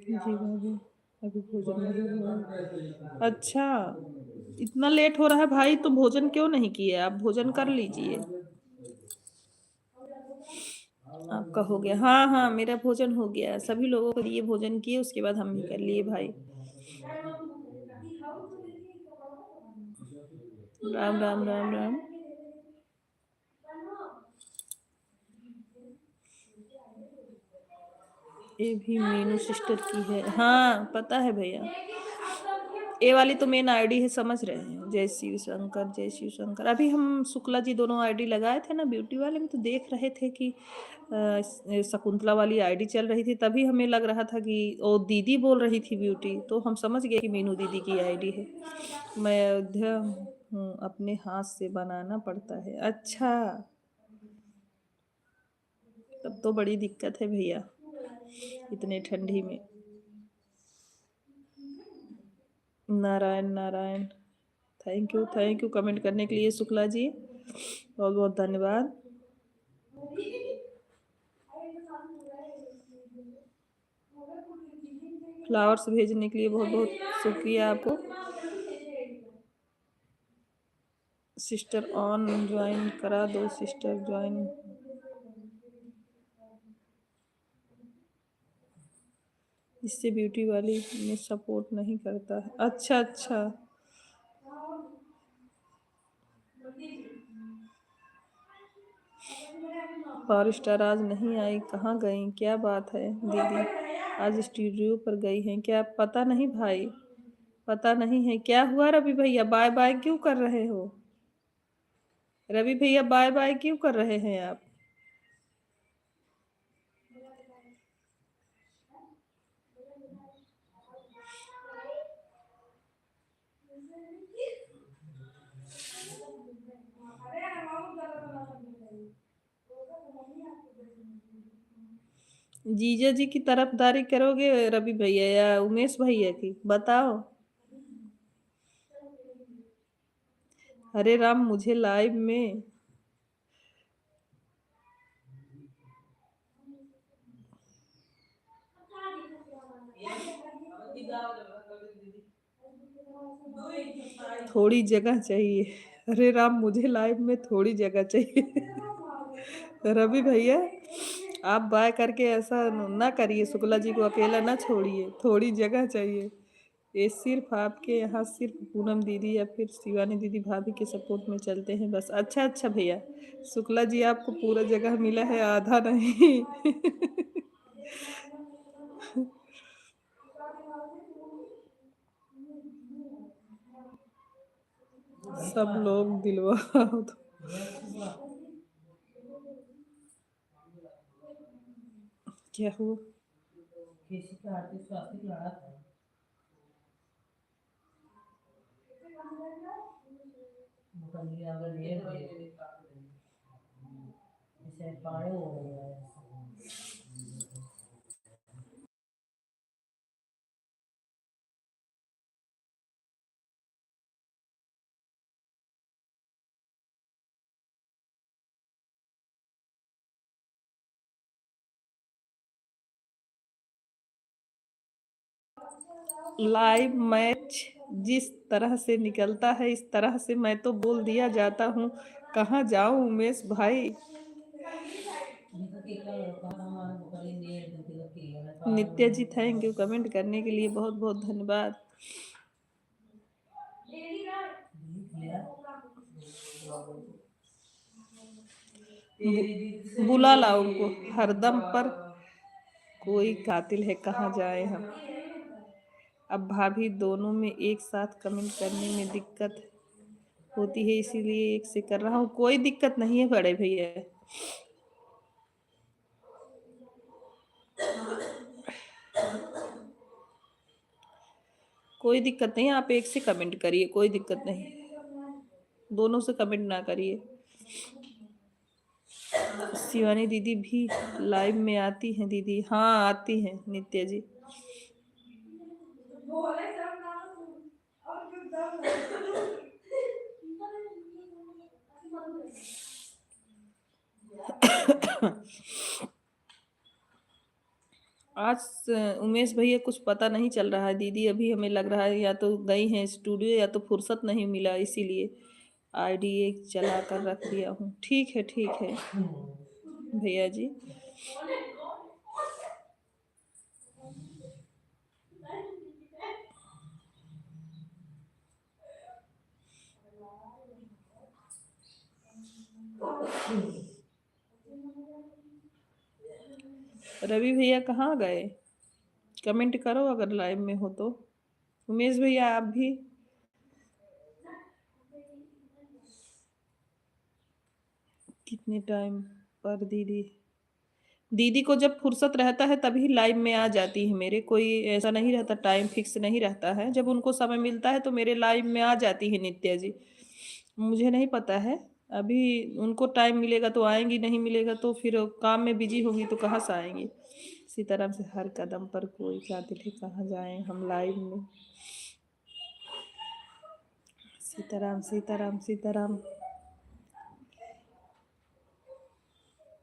जी भाभी, अभी भोजन नहीं हुआ। अच्छा, इतना लेट हो रहा है भाई, तो भोजन क्यों नहीं किए? आप भोजन कर लीजिए। आपका हो गया? हाँ हाँ, मेरा भोजन हो गया, सभी लोगों को दिए, भोजन किए, उसके बाद हम भी कर लिए भाई। राम राम, राम राम। ये भी मीनू सिस्टर की है? हाँ पता है भैया, ये वाली तो मेन आईडी है, समझ रहे हैं। जय शिव शंकर, जय शिव शंकर। अभी हम शुक्ला जी दोनों आईडी लगाए थे ना ब्यूटी वाले में, तो देख रहे थे कि शकुंतला वाली आईडी चल रही थी, तभी हमें लग रहा था कि वो दीदी बोल रही थी ब्यूटी, तो हम समझ गए कि मीनू दीदी की आईडी है। मैं अयोध्या हूँ, अपने हाथ से बनाना पड़ता है। अच्छा, तब तो बड़ी दिक्कत है भैया, इतने ठंडी में। Narayan Narayan. Thank you comment करने के लिए शुक्ला जी, बहुत बहुत धन्यवाद। फ्लावर्स भेजने के लिए बहुत बहुत शुक्रिया आपको। सिस्टर ऑन ज्वाइन करा दो, सिस्टर ज्वाइन। इससे ब्यूटी वाली में सपोर्ट नहीं करता है। अच्छा अच्छा, पावर स्टार आज नहीं आई, कहाँ गई? क्या बात है दीदी, आज स्टूडियो पर गई हैं क्या? पता नहीं भाई, पता नहीं है क्या हुआ। रवि भैया बाय बाय क्यों कर रहे हो? रवि भैया बाय बाय क्यों कर रहे हैं आप? जीजा जी की तरफदारी करोगे रवि भैया या उमेश भैया की, बताओ। हरे राम, मुझे लाइव में थोड़ी जगह चाहिए। अरे राम, मुझे लाइव में थोड़ी जगह चाहिए। रवि भैया, आप बाय करके ऐसा ना करिए, शुक्ला जी को अकेला ना छोड़िए, थोड़ी जगह चाहिए। ये सिर्फ आपके यहाँ सिर्फ पूनम दीदी या फिर शिवानी दीदी भाभी के सपोर्ट में चलते हैं बस। अच्छा अच्छा भैया, शुक्ला जी आपको पूरा जगह मिला है, आधा नहीं। सब लोग दिलवा दो। क्या हुआ? लाइव मैच जिस तरह से निकलता है, इस तरह से मैं तो बोल दिया जाता हूँ। कहाँ जाऊँ उमेश भाई? नित्या जी थैंक यू कमेंट करने के लिए, बहुत बहुत धन्यवाद। बुला लाओ उनको हरदम पर कोई कातिल है, कहाँ जाए हम। अब भाभी दोनों में एक साथ कमेंट करने में दिक्कत होती है, इसीलिए एक से कर रहा हूँ। कोई दिक्कत नहीं है बड़े भैया, कोई दिक्कत नहीं, आप एक से कमेंट करिए, कोई दिक्कत नहीं, दोनों से कमेंट ना करिए। शिवानी दीदी भी लाइव में आती हैं दीदी? हाँ आती हैं नित्या जी। आज उमेश भैया कुछ पता नहीं चल रहा है दीदी, अभी हमें लग रहा है या तो गई हैं स्टूडियो या तो फुर्सत नहीं मिला, इसीलिए आईडी एक चला कर रख दिया हूँ। ठीक है भैया जी। रवि भैया कहाँ गए? कमेंट करो अगर लाइव में हो तो। उमेश भैया आप भी। कितने टाइम पर दीदी को जब फुर्सत रहता है तभी लाइव में आ जाती है मेरे, कोई ऐसा नहीं रहता, टाइम फिक्स नहीं रहता है। जब उनको समय मिलता है तो मेरे लाइव में आ जाती है नित्या जी। मुझे नहीं पता है, अभी उनको टाइम मिलेगा तो आएंगी, नहीं मिलेगा तो फिर काम में बिजी होंगी तो कहाँ से आएंगी। सीताराम से हर कदम पर कोई कातिल है, कहाँ जाए हम लाइव में। सीताराम सीताराम सीताराम।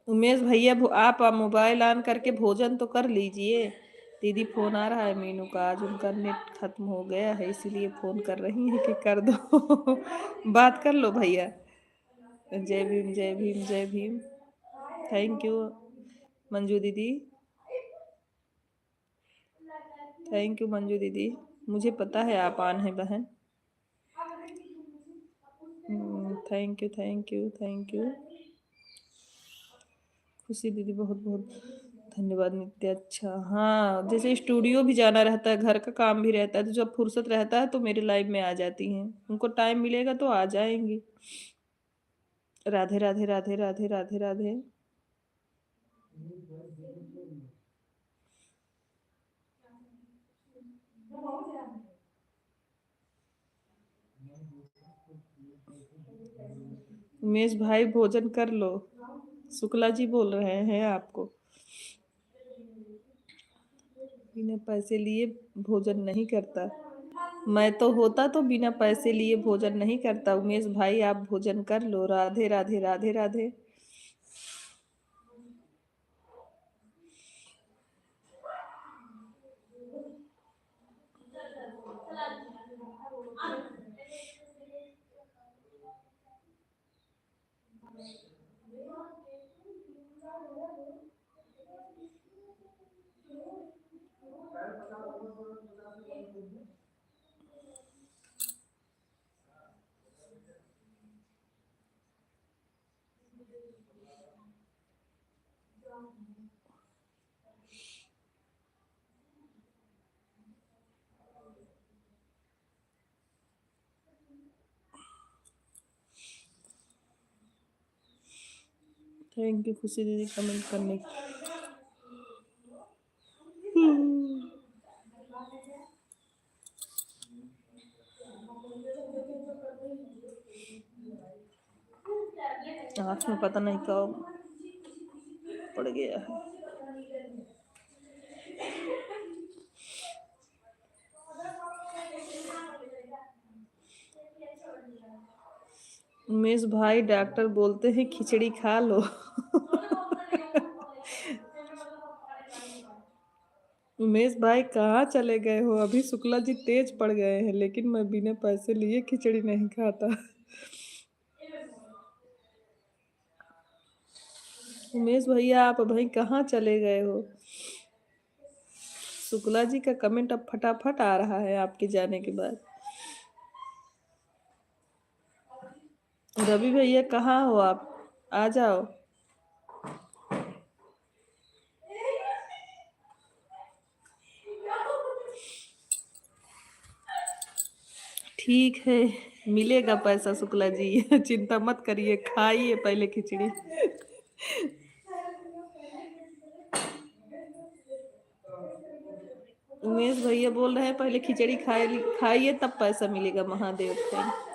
उमेश भैया आप मोबाइल ऑन करके भोजन तो कर लीजिए। दीदी फोन आ रहा है मीनू का, आज उनका नेट खत्म हो गया है इसीलिए फोन कर रही है कि कर दो। बात कर लो भैया। जय भीम जय भीम जय भीम। थैंक यू मंजू दीदी, थैंक यू मंजू दीदी, मुझे पता है आप ऑन है बहन। Thank you thank you thank you खुशी दीदी, बहुत बहुत धन्यवाद नित्य। अच्छा हाँ, जैसे स्टूडियो भी जाना रहता है, घर का काम भी रहता है, तो जब फुर्सत रहता है तो मेरे लाइव में आ जाती हैं। उनको टाइम मिलेगा तो आ जाएंगी। राधे राधे राधे राधे राधे राधे। उमेश भाई भोजन कर लो, शुक्ला जी बोल रहे हैं आपको। बिना पैसे लिए भोजन नहीं करता, मैं तो होता तो बिना पैसे लिए भोजन नहीं करता। उमेश भाई आप भोजन कर लो। राधे राधे राधे राधे। थैंक यू खुशी दीदी कमेंट करने की। आँख में पता नहीं कब पड़ गया है। उमेश भाई डॉक्टर बोलते हैं खिचड़ी खा लो। उमेश भाई कहाँ चले गए हो? अभी शुक्ला जी तेज पड़ गए हैं, लेकिन मैं बिना पैसे लिए खिचड़ी नहीं खाता। उमेश भैया आप भाई कहाँ चले गए हो? शुक्ला जी का कमेंट अब फटाफट आ रहा है आपके जाने के बाद। रवि भैया कहाँ हो आप? आ जाओ। ठीक है, मिलेगा पैसा शुक्ला जी। चिंता मत करिए, खाइए पहले खिचड़ी। उमेश भैया बोल रहे हैं पहले खिचड़ी खाइए तब पैसा मिलेगा। महादेव थैंक।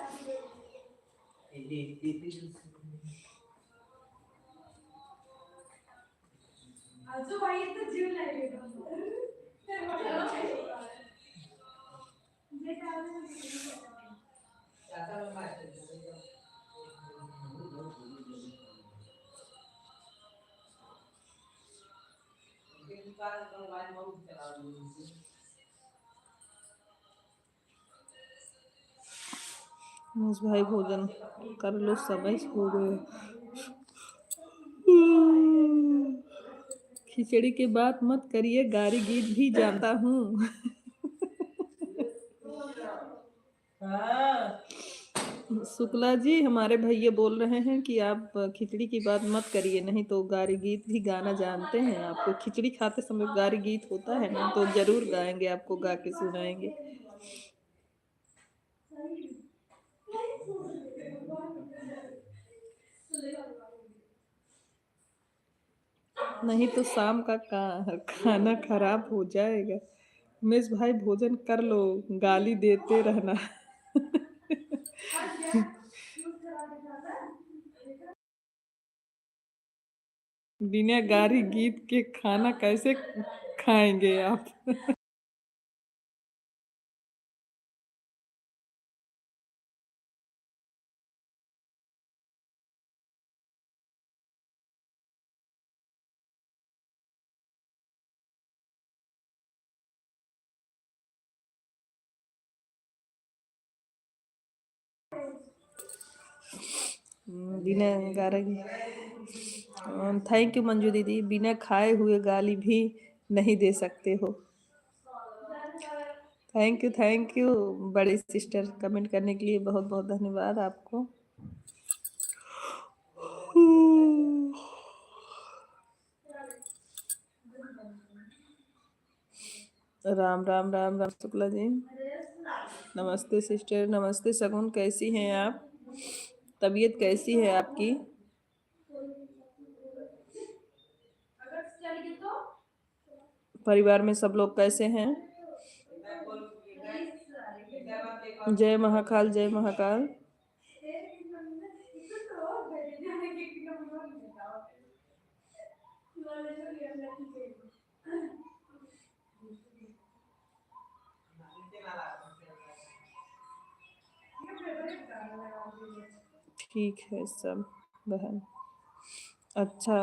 उमेश भाई भोजन कर लो, समय हो गए। खिचड़ी की बात मत करिए, गारी गीत भी जानता हूँ। शुक्ला जी हमारे भैया बोल रहे हैं कि आप खिचड़ी की बात मत करिए, नहीं तो गारी गीत भी गाना जानते हैं। आपको खिचड़ी खाते समय गारी गीत होता है ना, तो जरूर गाएंगे, आपको गा के सुनाएंगे। नहीं तो शाम का खाना खराब हो जाएगा। उमेश भाई भोजन कर लो, गाली देते रहना। बिना गारी गीत के खाना कैसे खाएंगे आप? बिना गारी। थैंक यू मंजू दीदी, बिना खाए हुए गाली भी नहीं दे सकते हो। थैंक यू बड़े सिस्टर, कमेंट करने के लिए बहुत बहुत धन्यवाद आपको। राम राम राम राम शुक्ला जी। नमस्ते सिस्टर, नमस्ते सगुन, कैसी हैं आप? तबीयत कैसी है आपकी? परिवार में सब लोग कैसे हैं? जय महाकाल, जय महाकाल। ठीक है सब बहन। अच्छा,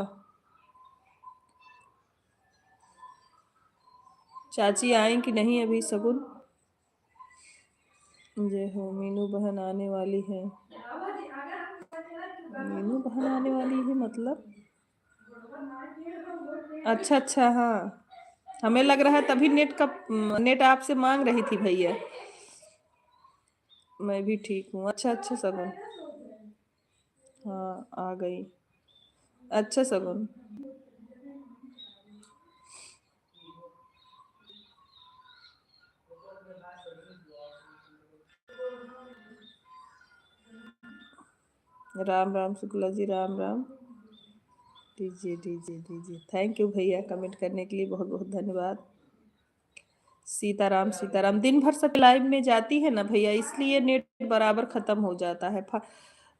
चाची आई कि नहीं अभी सगुन? जय हो। मीनू बहन आने वाली है? मीनू बहन आने वाली है मतलब? अच्छा अच्छा, हाँ। हमें लग रहा है तभी नेट आपसे मांग रही थी भैया। मैं भी ठीक हूँ। अच्छा अच्छा सगुन। हाँ आ गई। अच्छा सगुन। राम राम शुक्ला जी, राम राम। दीजिए दीजिए दीजिए। थैंक यू भैया, कमेंट करने के लिए बहुत बहुत धन्यवाद। सीताराम सीताराम। दिन भर सब लाइव में जाती है ना भैया, इसलिए नेट बराबर खत्म हो जाता है।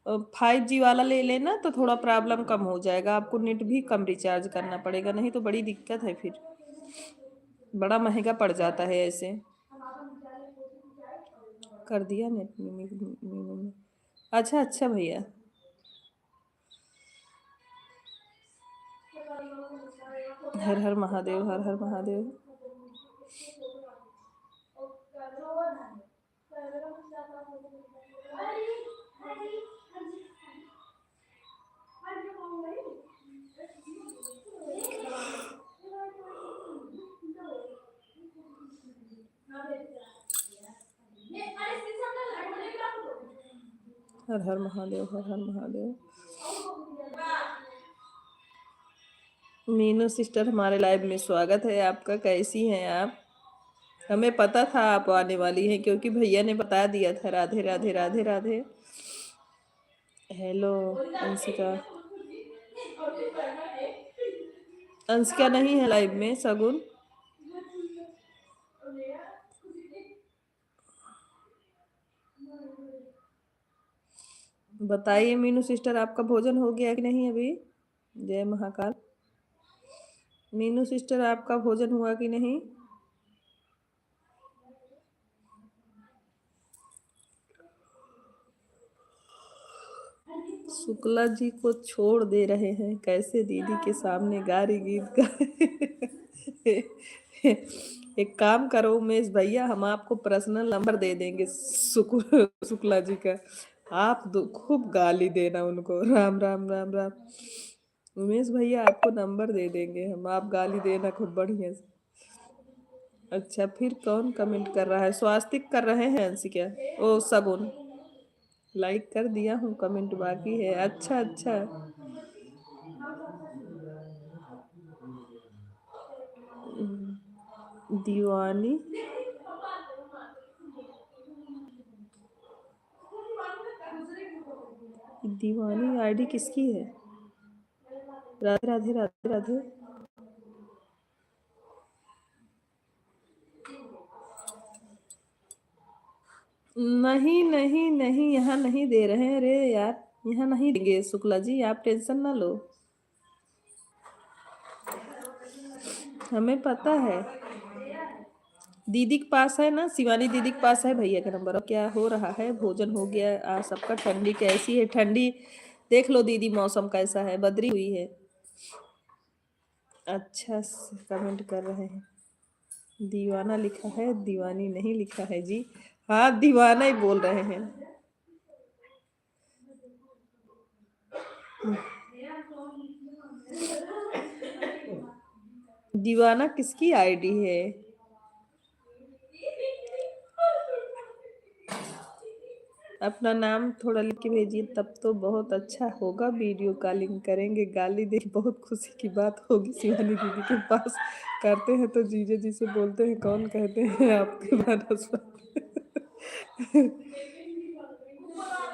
5G वाला ले लेना तो थोड़ा प्रॉब्लम कम हो जाएगा। आपको नेट भी कम रिचार्ज करना पड़ेगा, नहीं तो बड़ी दिक्कत है, फिर बड़ा महंगा पड़ जाता है ऐसे। कर दिया नेट में। अच्छा अच्छा भैया। हर हर महादेव, हर हर महादेव। हर हर महादेव, हर हर महादेव। मीनू सिस्टर हमारे लाइव में स्वागत है आपका, कैसी हैं आप? हमें पता था आप आने वाली हैं क्योंकि भैया ने बता दिया था। राधे राधे राधे राधे। हेलो अंशिका। अंशिका नहीं है लाइव में। सगुन बताइए मीनू सिस्टर, आपका भोजन हो गया कि नहीं अभी? जय महाकाल। मीनू सिस्टर, आपका भोजन हुआ कि नहीं? शुक्ला जी को छोड़ दे रहे हैं, कैसे दीदी के सामने गारी गीत गा। एक काम करो उमेश भैया, हम आपको पर्सनल नंबर दे देंगे शुक्ला जी का। आप खूब गाली देना उनको। राम राम राम राम। उमेश भैया आपको नंबर दे देंगे हम, आप गाली देना खूब बढ़िया से। अच्छा, फिर कौन कमेंट कर रहा है? स्वास्तिक कर रहे हैं अंशी क्या? ओ सगुन। लाइक कर दिया हूँ, कमेंट बाकी है। अच्छा अच्छा। दीवानी। दीवानी आईडी किसकी है? राधे राधे राधे राधे। नहीं नहीं नहीं, यहाँ नहीं दे रहे हैं। अरे यार, यहाँ नहीं देंगे शुक्ला जी, आप टेंशन ना लो। हमें पता है। दीदी के पास है ना, शिवानी दीदी के पास है भैया का नंबर। अब क्या हो रहा है? भोजन हो गया आज सबका। ठंडी कैसी है? ठंडी देख लो दीदी, मौसम कैसा है? बदरी हुई है। अच्छा से कमेंट कर रहे हैं। दीवाना लिखा है, दीवानी नहीं लिखा है जी। हाँ, दीवाना ही बोल रहे हैं। दीवाना किसकी आईडी है? अपना नाम थोड़ा लिख के भेजिए, तब तो बहुत अच्छा होगा। वीडियो कॉलिंग करेंगे, गाली दे बहुत खुशी की बात होगी। शिवानी दीदी के पास करते हैं तो जीजे जी से बोलते हैं कौन कहते हैं आपके बनस्पत।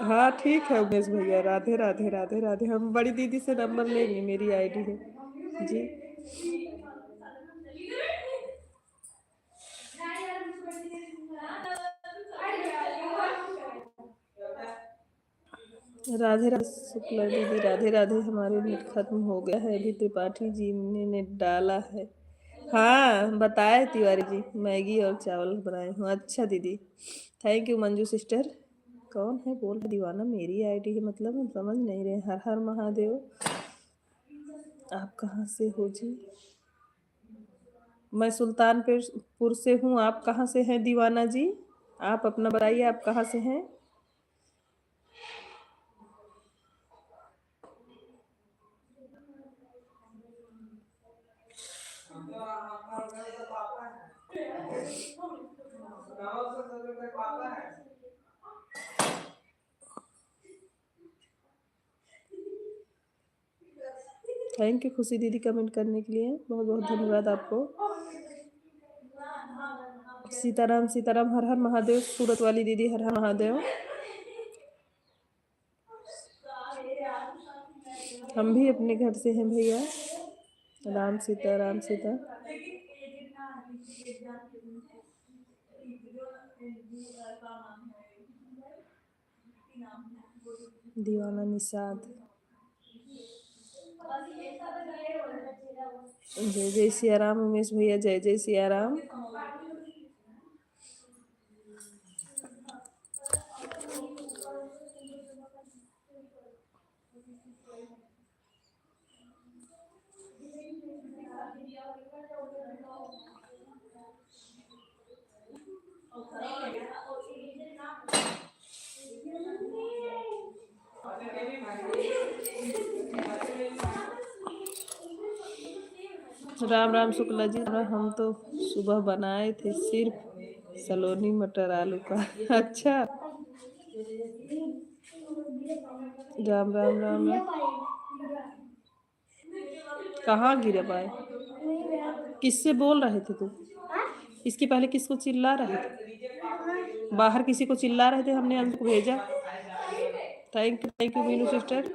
हाँ ठीक है उमेश भैया। राधे राधे राधे राधे। हम बड़ी दीदी से नंबर लेंगे, मेरी आईडी है जी। राधे राधे शुक्ला दीदी, राधे राधे। हमारे नेट खत्म हो गया है, अभी त्रिपाठी जी ने नेट डाला है। हाँ बताए तिवारी जी, मैगी और चावल बनाए हूँ। अच्छा दीदी, थैंक यू मंजू सिस्टर। कौन है बोल? दीवाना मेरी आईडी है मतलब? हम समझ नहीं रहे। हर हर महादेव। आप कहाँ से हो जी? मैं सुल्तानपुर से हूँ। आप कहाँ से हैं दीवाना जी? आप अपना बताइए, आप कहाँ से हैं? थैंक यू खुशी दीदी कमेंट करने के लिए, बहुत बहुत धन्यवाद आपको। सीताराम सीताराम, हर हर महादेव। सूरत वाली दीदी, हर हर महादेव। हम भी अपने घर से हैं भैया। राम सीता राम सीता। दीवाना निषाद। जय जय सिया राम उमेश भैया, जय जय सिया राम। राम राम शुक्ला जी। हम तो सुबह बनाए थे सिर्फ सलोनी मटर आलू का। अच्छा। राम राम राम राम। कहाँ गिरे पाए? किससे बोल रहे थे तुम? इसके पहले किसको चिल्ला रहे थे? बाहर किसी को चिल्ला रहे थे, हमने अंक भेजा। Thank you Meenu sister.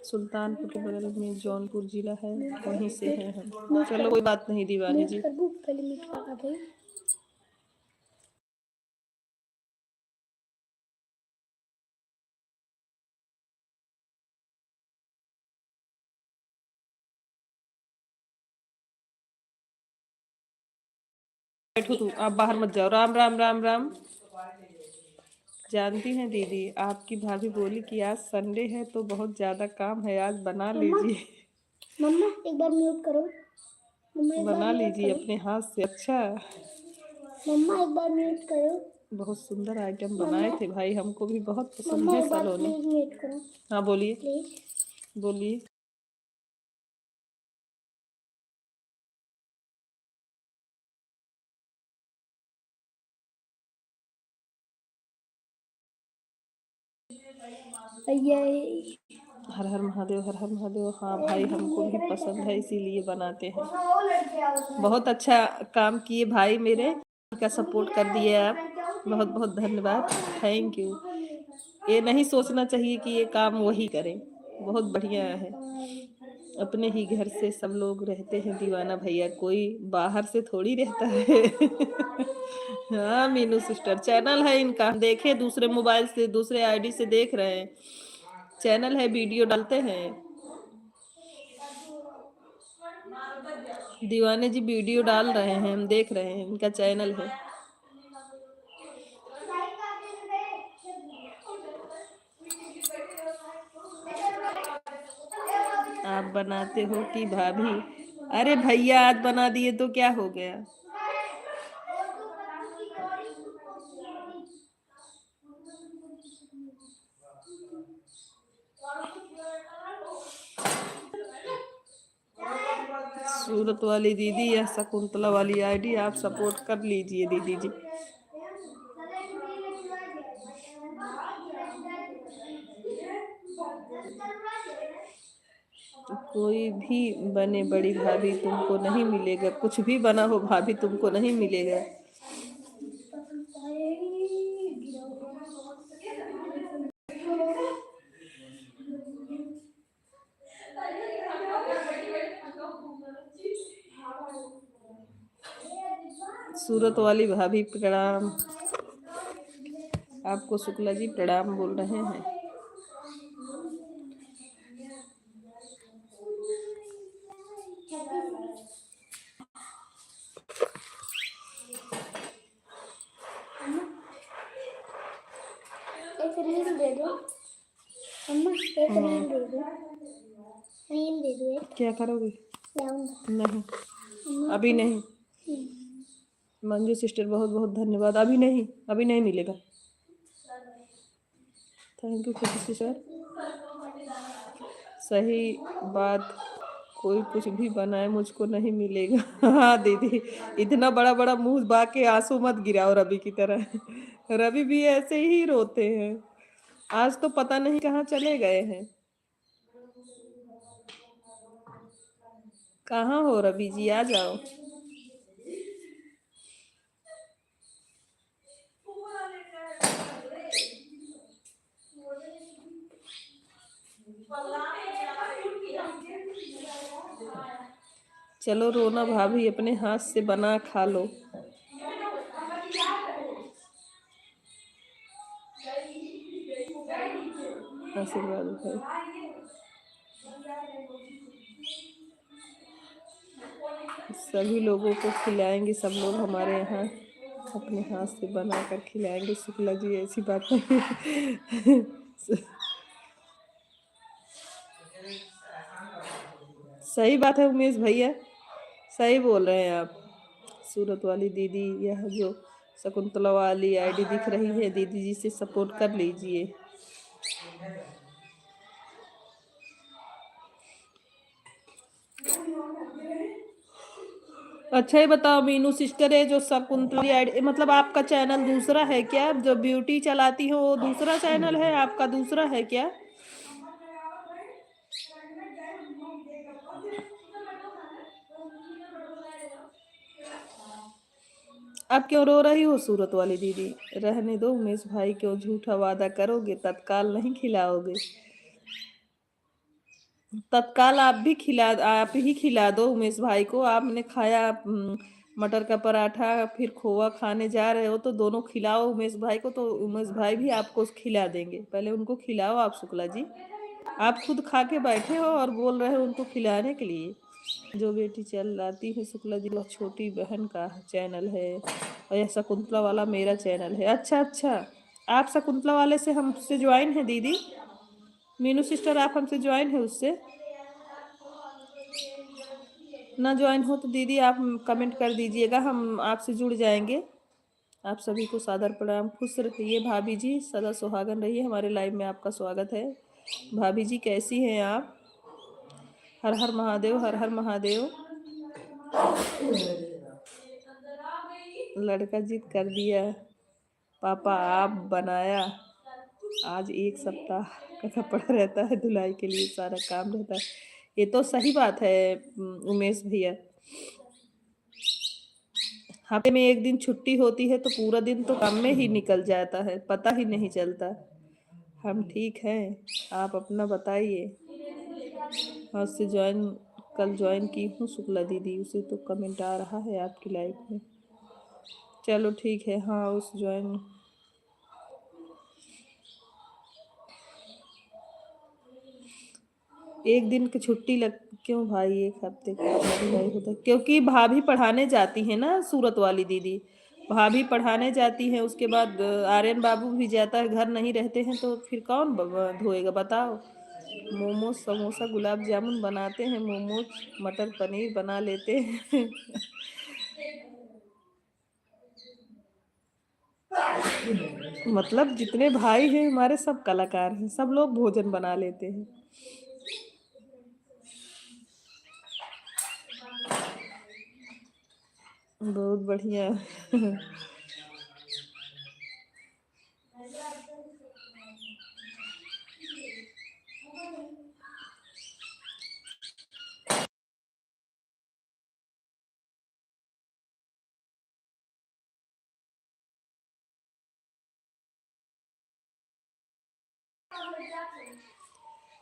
Sultanpur के बगल में जौनपुर जिला है, वहीं से हैं हम। चलो कोई बात नहीं दीवानी जी। बैठो तुम, आप बाहर मत जाओ। राम राम राम राम। जानती हैं दीदी, आपकी भाभी बोली कि आज संडे है तो बहुत ज्यादा काम है, आज बना लीजिए। मम्मा एक बार म्यूट करो। बना लीजिए अपने हाथ से। अच्छा मम्मा एक बार म्यूट करो। बहुत सुंदर आइटम बनाए थे भाई, हमको भी बहुत पसंद है सलोने। म्यूट करो। हाँ बोलिए बोलिए। हर हर महादेव, हर हर महादेव। हाँ भाई हमको भी पसंद है, इसीलिए बनाते हैं। बहुत अच्छा काम किए भाई, मेरे का सपोर्ट कर दिए आप, बहुत बहुत धन्यवाद। Thank you. ये नहीं सोचना चाहिए कि ये काम वही करें, बहुत बढ़िया है। अपने ही घर से सब लोग रहते हैं दीवाना भैया, कोई बाहर से थोड़ी रहता है। हाँ मीनू सिस्टर, चैनल है इनका, देखे दूसरे मोबाइल से, दूसरे आईडी से देख रहे हैं, चैनल है, वीडियो डालते हैं। दीवाने जी वीडियो डाल रहे हैं, हम देख रहे हैं, इनका चैनल है। आप बनाते हो कि भाभी? अरे भैया आज बना दिए तो क्या हो गया। सूरत वाली दीदी या शकुंतला वाली आईडी आप सपोर्ट कर लीजिए दीदी जी। कोई भी बने बड़ी भाभी तुमको नहीं मिलेगा, कुछ भी बना हो भाभी तुमको नहीं मिलेगा। सूरत वाली भाभी प्रणाम। आपको शुक्ला जी प्रणाम बोल रहे हैं। एक रील दे दो अम्मा, एक रील दे दो, रील दे दो। क्या करोगे? नहीं अभी नहीं। मंजू सिस्टर बहुत बहुत धन्यवाद। अभी नहीं, अभी नहीं मिलेगा। थैंक यू खुशी सिस्टर। सही बात, कोई कुछ भी बनाए मुझको नहीं मिलेगा। हाँ दीदी, इतना बड़ा बड़ा मुंह बाके आंसू मत गिराओ रवि की तरह। रवि भी ऐसे ही रोते हैं, आज तो पता नहीं कहाँ चले गए हैं। कहाँ हो रवि जी, आ जाओ। चलो रोना भाभी, अपने हाथ से बना खा लो। आशीर्वाद भाई। सभी लोगों को खिलाएंगे, सब लोग हमारे यहाँ अपने हाथ से बना कर खिलाएंगे। शुक्ला जी ऐसी बात नहीं। सही बात है उमेश भैया, सही बोल रहे हैं आप। सूरत वाली दीदी, यह जो शकुंतला वाली आईडी दिख रही है, दीदी जी से सपोर्ट कर लीजिए। अच्छा ये बताओ मीनू सिस्टर, है जो शकुंतला आईडी, मतलब आपका चैनल दूसरा है क्या? जो ब्यूटी चलाती हो वो दूसरा चैनल है आपका, दूसरा है क्या? आप क्यों रो रही हो सूरत वाली दीदी? रहने दो उमेश भाई, क्यों झूठा वादा करोगे, तत्काल नहीं खिलाओगे? तत्काल आप ही खिला दो उमेश भाई को। आपने खाया मटर का पराठा, फिर खोआ खाने जा रहे हो तो दोनों खिलाओ उमेश भाई को, तो उमेश भाई भी आपको खिला देंगे। पहले उनको खिलाओ आप शुक्ला जी। आप खुद खा के बैठे हो और बोल रहे हो उनको खिलाने के लिए। जो बेटी चल आती है शुक्ला जी, वह छोटी बहन का चैनल है और यह शकुंतला वाला मेरा चैनल है। अच्छा अच्छा, आप शकुंतला वाले से हमसे ज्वाइन है दीदी? मीनू सिस्टर आप हमसे ज्वाइन है उससे? ना ज्वाइन हो तो दीदी आप कमेंट कर दीजिएगा, हम आपसे जुड़ जाएंगे। आप सभी को सादर प्रणाम। खुश रहिए भाभी जी, सदा सुहागन रहिए। हमारे लाइव में आपका स्वागत है। भाभी जी कैसी हैं आप? हर हर महादेव, हर हर महादेव। लड़का जिद कर दिया, पापा आप बनाया। आज एक सप्ताह का कपड़ा रहता है धुलाई के लिए, सारा काम रहता है। ये तो सही बात है उमेश भैया। हफ्ते में एक दिन छुट्टी होती है तो पूरा दिन तो काम में ही निकल जाता है, पता ही नहीं चलता। हम ठीक हैं, आप अपना बताइए। हाँ से ज्वाइन, कल ज्वाइन की हूँ शुक्ला दीदी, उसे तो कमेंट आ रहा है आपकी लाइफ में। चलो ठीक है, हाँ उस ज्वाइन। एक दिन की छुट्टी लग, क्यों भाई एक हफ्ते का नहीं होता? क्योंकि भाभी पढ़ाने जाती है ना सूरत वाली दीदी, भाभी पढ़ाने जाती है, उसके बाद आर्यन बाबू भी जाता है, घर नहीं रहते हैं तो फिर कौन धोएगा बताओ? मोमोज समोसा गुलाब जामुन बनाते हैं, मोमोज मटर पनीर बना लेते हैं। मतलब जितने भाई हैं हमारे सब कलाकार हैं, सब लोग भोजन बना लेते हैं। बहुत बढ़िया।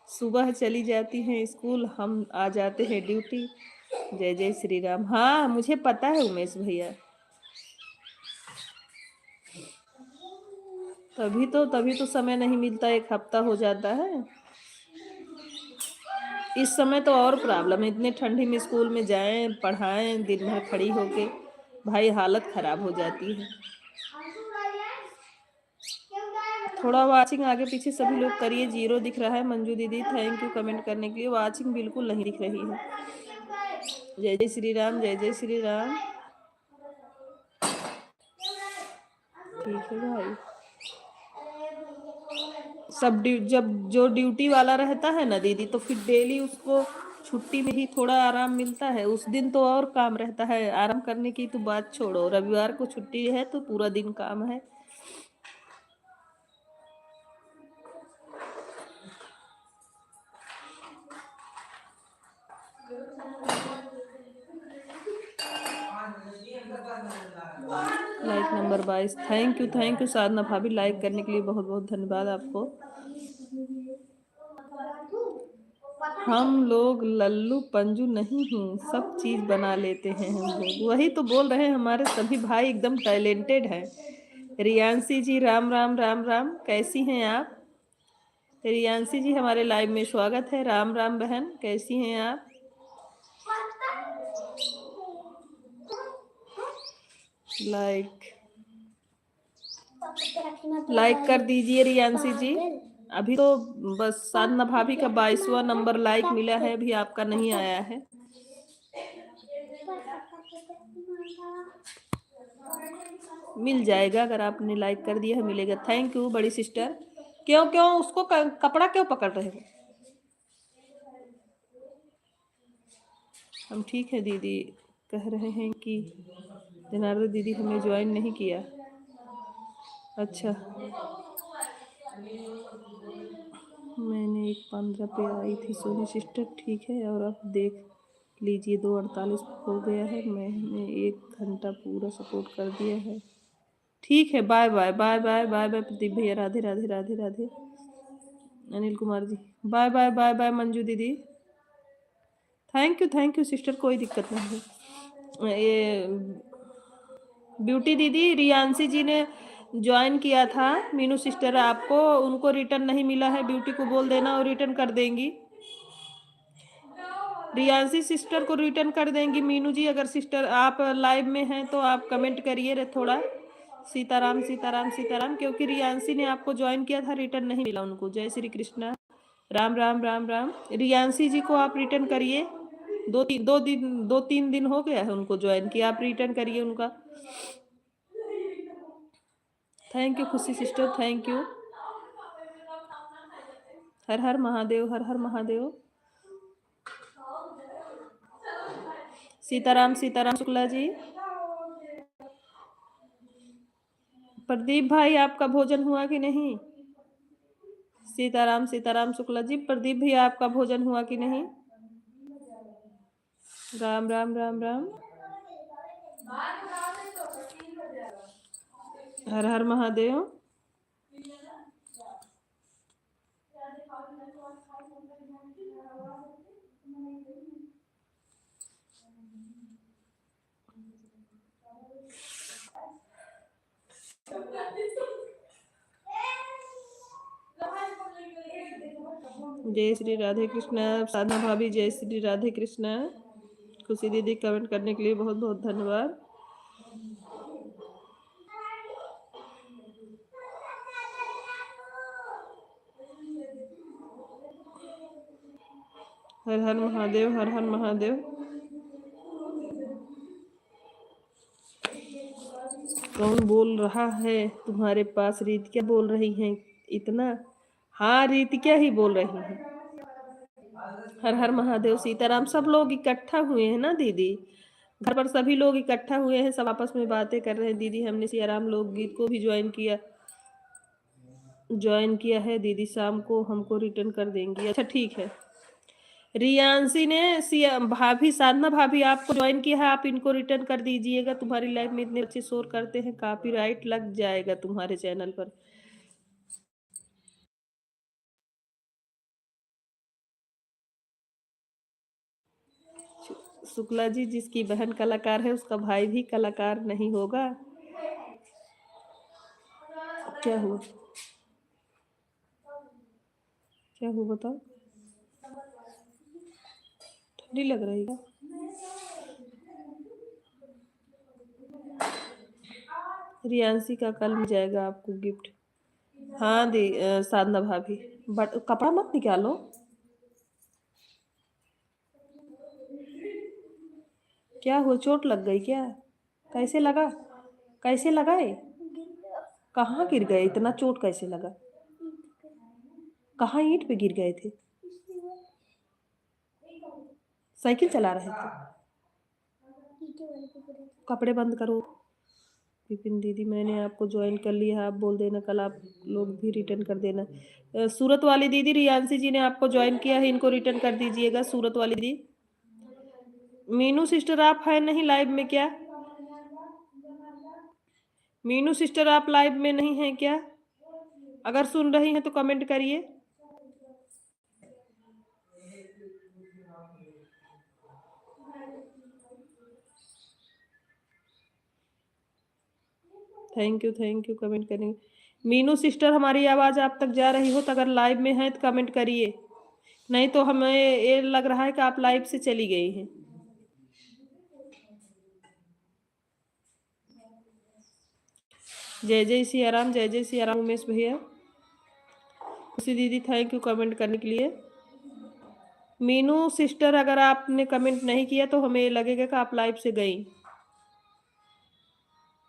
सुबह चली जाती हैं स्कूल, हम आ जाते हैं ड्यूटी। जय जय श्री राम। हाँ मुझे पता है उमेश भैया। तभी तो समय नहीं मिलता, एक हफ्ता हो जाता है। इस समय तो और प्रॉब्लम है, इतने ठंडी में स्कूल में जाएं पढ़ाएं दिन भर खड़ी होके, भाई हालत खराब हो जाती है। थोड़ा वाचिंग आगे पीछे सभी लोग करिए, जीरो दिख रहा है। मंजू दीदी थैंक यू कमेंट करने के लिए। वाचिंग बिल्कुल नहीं दिख रही है। जय जय श्री राम, जय जय श्री राम। ठीक है भाई। जब जो ड्यूटी वाला रहता है ना दीदी, तो फिर डेली उसको छुट्टी में ही थोड़ा आराम मिलता है, उस दिन तो और काम रहता है। आराम करने की तो बात छोड़ो, रविवार को छुट्टी है तो पूरा दिन काम है। लाइक नंबर 22, थैंक यू साधना भाभी, लाइक करने के लिए बहुत बहुत धन्यवाद आपको। हम लोग लल्लू पंजू नहीं हूँ, सब चीज बना लेते हैं हम लोग। वही तो बोल रहे हैं, हमारे सभी भाई एकदम टैलेंटेड हैं। रियांशी जी राम राम राम राम, कैसी हैं आप? रियांशी जी हमारे लाइव में स्वागत है। राम राम बहन, कैसी हैं आप? लाइक कर दीजिए रियांशी जी। अभी तो बस साधना भाभी का 22वां नंबर लाइक मिला है, अभी आपका नहीं आया है। मिल जाएगा, अगर आपने लाइक कर दिया है मिलेगा। थैंक यू बड़ी सिस्टर। क्यों क्यों उसको कपड़ा क्यों पकड़ रहे हो? हम ठीक है दीदी। कह रहे हैं कि जनार्दन दीदी हमें ज्वाइन नहीं किया। अच्छा, मैंने एक 15 पे आई थी सोनी सिस्टर, ठीक है। और अब देख लीजिए 2:48 हो गया है, मैंने 1 घंटा पूरा सपोर्ट कर दिया है। ठीक है, bye bye bye bye bye bye Pradeep भैया, राधे राधे राधे राधे। Anil Kumar ji bye bye bye bye. Manju दीदी थैंक यू सिस्टर, कोई दिक्कत नहीं है। ये ब्यूटी दीदी रियांशी जी ने ज्वाइन किया था, मीनू सिस्टर आपको, उनको रिटर्न नहीं मिला है, ब्यूटी को बोल देना और रिटर्न कर देंगी। रियांशी सिस्टर को रिटर्न कर देंगी। मीनू जी अगर सिस्टर आप लाइव में हैं तो आप कमेंट करिए रे थोड़ा। सीताराम सीताराम सीताराम, क्योंकि रियांशी ने आपको ज्वाइन किया था, रिटर्न नहीं मिला उनको। जय श्री कृष्णा, राम राम राम राम। रियांशी जी को आप रिटर्न करिए, 2-3 दिन हो गया है उनको ज्वाइन किया, आप रिटर्न करिए उनका। थैंक यू खुशी सिस्टर, थैंक यू। हर हर महादेव, हर हर महादेव। सीताराम सीताराम शुक्ला जी। प्रदीप भाई आपका भोजन हुआ कि नहीं? सीताराम सीताराम शुक्ला जी। प्रदीप भैया आपका भोजन हुआ कि नहीं? राम राम राम राम। हर हर महादेव। जय श्री राधे कृष्णा। साधना भाभी जय श्री राधे कृष्णा। खुशी दीदी कमेंट करने के लिए बहुत बहुत धन्यवाद। हर हर महादेव, हर हर महादेव। कौन बोल रहा है तुम्हारे पास? रीत क्या बोल रही हैं इतना? हाँ रीत क्या ही बोल रही हैं। हर हर महादेव। सीताराम। सब लोग इकट्ठा हुए हैं ना दीदी, घर पर सभी लोग इकट्ठा हुए हैं, सब आपस में बातें कर रहे हैं। दीदी हमने सियाराम लोकगीत को भी ज्वाइन किया है दीदी, शाम को हमको रिटर्न कर देंगी। अच्छा ठीक है। रियांशी ने भाभी, साधना भाभी आपको ज्वाइन किया है, आप इनको रिटर्न कर दीजिएगा। तुम्हारी लाइफ में इतने अच्छे शोर करते हैं, कॉपीराइट लग जाएगा तुम्हारे चैनल पर। शुक्ला जी, जिसकी बहन कलाकार है उसका भाई भी कलाकार नहीं होगा? क्या हुआ, क्या हुआ बताओ? ठंडी लग रही है? रियांशी का कल मिल जाएगा आपको गिफ्ट। हाँ दी साधना भाभी, बट कपड़ा मत निकालो। क्या हुआ, चोट लग गई क्या? कैसे लगा, कैसे लगाए? कहाँ गिर गए? इतना चोट कैसे लगा? कहाँ ईंट पे गिर गए थे? साइकिल चला रहे थे? कपड़े बंद करो। विपिन दीदी मैंने आपको ज्वाइन कर लिया है, आप बोल देना, कल आप लोग भी रिटर्न कर देना। सूरत वाली दीदी रियांशी जी ने आपको ज्वाइन किया है, इनको रिटर्न कर दीजिएगा। सूरत वाली दीदी। मीनू सिस्टर आप है नहीं लाइव में क्या? मीनू सिस्टर आप लाइव में नहीं हैं क्या? अगर सुन रही हैं तो कमेंट करिए। थैंक यू कमेंट करेंगे। मीनू सिस्टर हमारी आवाज़ आप तक जा रही हो तो अगर लाइव में है तो कमेंट करिए, नहीं तो हमें ये लग रहा है कि आप लाइव से चली गई हैं। जय जय सिया राम, जय जय सिया राम। उमेश भैया, खुशी दीदी थैंक यू कमेंट करने के लिए। मीनू सिस्टर अगर आपने कमेंट नहीं किया तो हमें लगेगा कि आप लाइव से गई,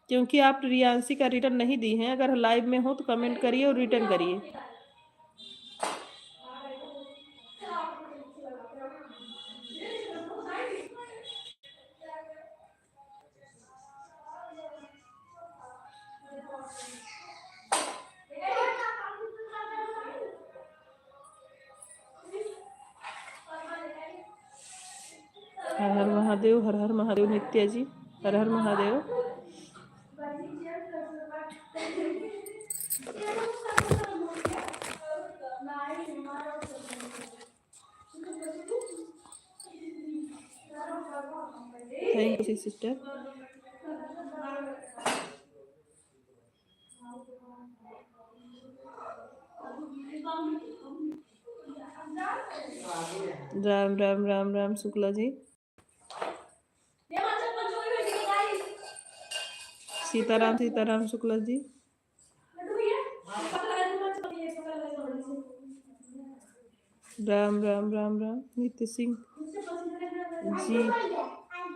क्योंकि आप रियांशी का रिटर्न नहीं दी हैं। अगर लाइव में हो तो कमेंट करिए और रिटर्न करिए। महादेव, हर हर महादेव। नित्या जी हर हर महादेव। Thank you sister. राम राम राम राम शुक्ला जी। सीताराम सीताराम शुक्ला जी। राम राम राम राम। नित्य सिंह जी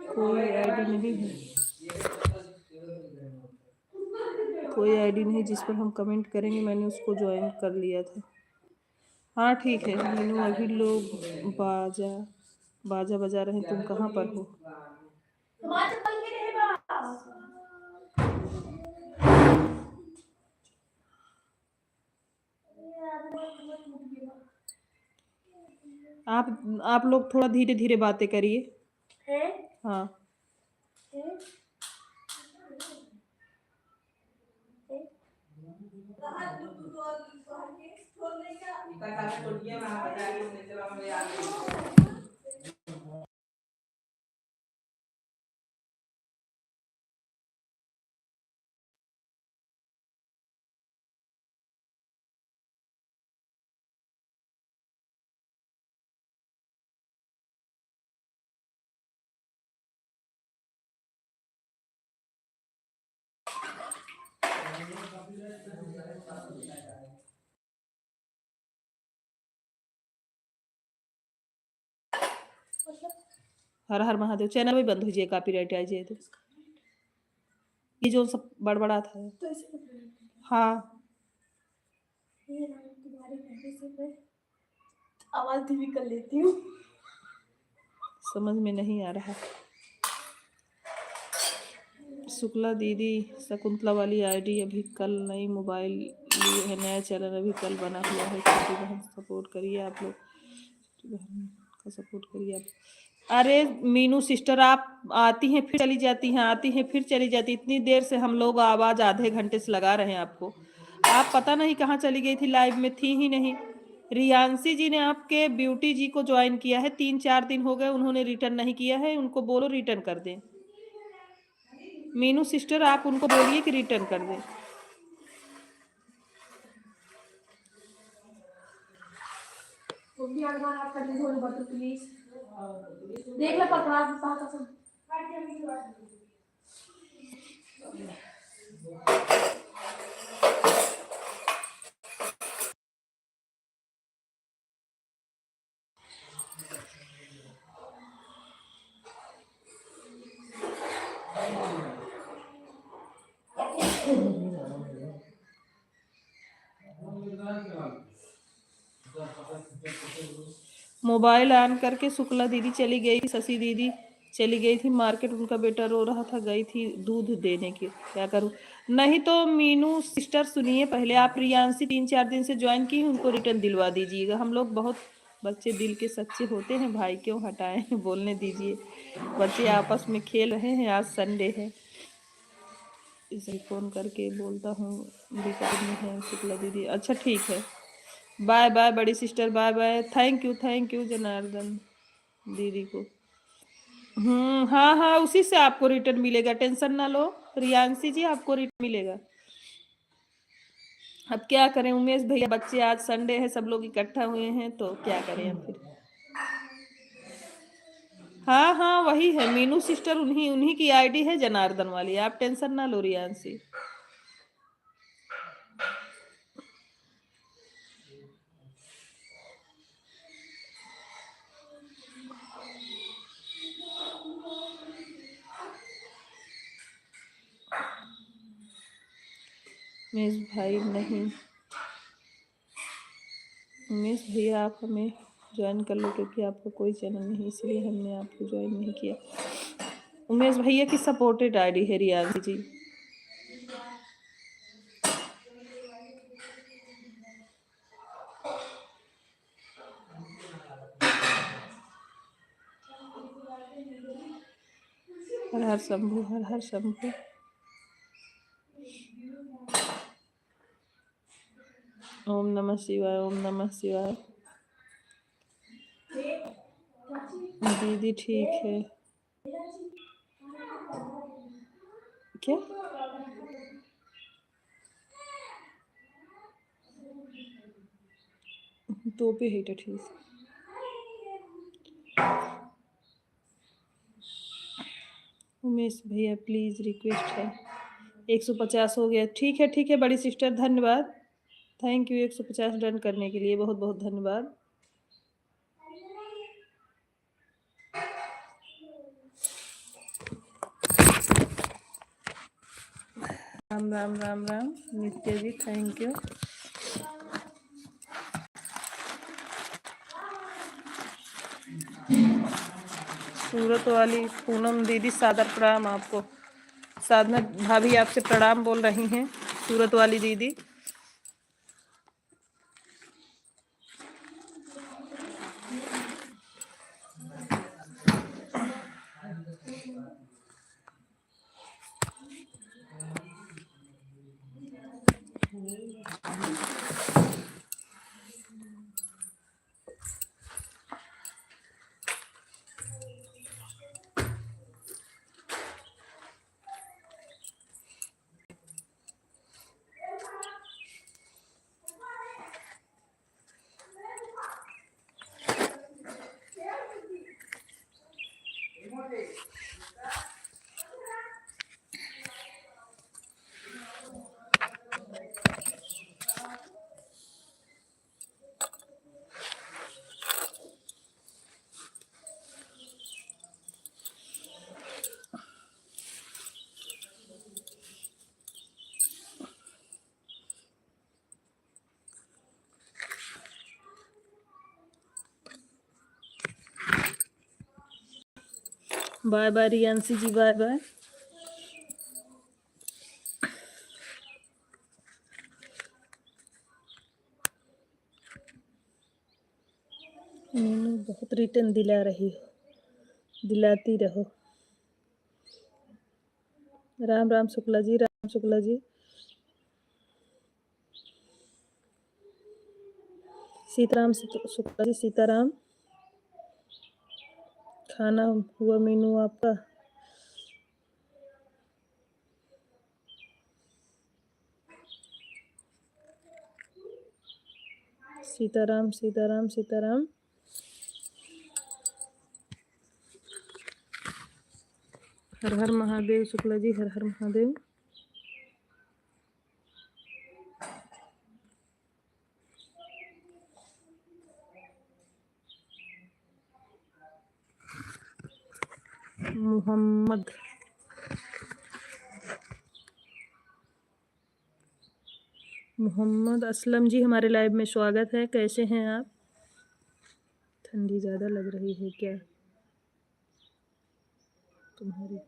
कोई आईडी नहीं है, कोई आईडी नहीं जिस पर हम कमेंट करेंगे, मैंने उसको ज्वाइन कर लिया था। हाँ ठीक है मीनू, अभी लोग बाजा बाजा बजा रहे हैं, तुम कहाँ पर हो? आप लोग थोड़ा धीरे धीरे बातें करिए। हाँ हर हर महादेव। चैनल भी बंद हो जाए, कॉपीराइट आ जाए तो। ये जो सब बड़बड़ा था। हाँ आवाज धीमी कर लेती हूँ, समझ में नहीं आ रहा। शुक्ला दीदी शकुंतला वाली आईडी अभी कल नई मोबाइल लिए है, नया चैनल अभी कल बना हुआ है। छोटी बहन सपोर्ट करिए आप लोग, छोटी बहन का सपोर्ट करिए आप। अरे मीनू सिस्टर आप आती हैं फिर चली जाती हैं, आती हैं फिर चली जाती। इतनी देर से हम लोग आवाज आधे घंटे से लगा रहे हैं आपको, आप पता नहीं कहाँ चली गई थी, लाइव में थी ही नहीं। रियांशी जी ने आपके ब्यूटी जी को ज्वाइन किया है, 3-4 दिन हो गए, उन्होंने रिटर्न नहीं किया है, उनको बोलो रिटर्न कर दें। मीनू सिस्टर आप उनको बोलिए कि रिटर्न कर दें। प्लीज देख लो पकड़ा। मोबाइल ऑन करके शुक्ला दीदी चली गई, शशि दीदी चली गई थी मार्केट, उनका बेटा रो रहा था, गई थी दूध देने के, क्या करूं। नहीं तो मीनू सिस्टर सुनिए, पहले आप रियांशी 3-4 दिन से ज्वाइन की, उनको रिटर्न दिलवा दीजिएगा। हम लोग बहुत बच्चे दिल के सच्चे होते हैं भाई, क्यों हटाएं, बोलने दीजिए। बच्चे आपस में खेल रहे हैं, आज संडे है, इसे फोन करके बोलता हूँ विकेट में है शुक्ला दीदी। अच्छा ठीक है, बाय बाय बड़ी sister, bye bye. Thank you Janardan दीदी को। हाँ हाँ उसी से आपको रिटर्न मिलेगा, टेंशन ना लो रियांशी जी, आपको रिटर्न मिलेगा। अब क्या करें उमेश भैया, बच्चे आज संडे है, सब लोग इकट्ठा हुए हैं, तो क्या करें अब फिर। हाँ हाँ वही है मीनू सिस्टर, उन्हीं उन्हीं की आईडी है जनार्दन वाली, आप टेंशन ना लो रियांशी। उमेश भाई नहीं, उमेश भैया आप हमें ज्वाइन कर लो, क्योंकि आपका कोई चैनल नहीं, इसलिए हमने आपको ज्वाइन नहीं किया। उमेश भैया की सपोर्टेड आईडी है रियांशी जी। हर हर शंभु, हर हर शंभु। ओम नमः शिवाय, ओम नमः शिवाय। दीदी ठीक है क्या? तो पे है ठीक। उमेश भैया प्लीज रिक्वेस्ट है। 150 हो गया। ठीक है बड़ी सिस्टर, धन्यवाद। थैंक यू 150 डन करने के लिए, बहुत बहुत धन्यवाद। राम राम राम राम नित्य जी, थैंक यू। सूरत वाली पूनम दीदी सादर प्रणाम आपको। साधना भाभी आपसे प्रणाम बोल रही हैं, सूरत वाली दीदी। बाय बाय रियांशी जी, बाय बाय। मीनू बहुत रिटर्न दिला रही हो, दिलाती रहो। राम राम शुक्ला जी, राम शुक्ला जी। सीताराम शुक्ला जी, सीताराम। खाना हुआ मीनू आपका? सीताराम सीताराम सीताराम। हर हर महादेव शुक्ला जी, हर हर महादेव। मोहम्मद मोहम्मद असलम जी, हमारे लाइव में स्वागत है। कैसे हैं आप? ठंडी ज़्यादा लग रही है क्या तुम्हारी?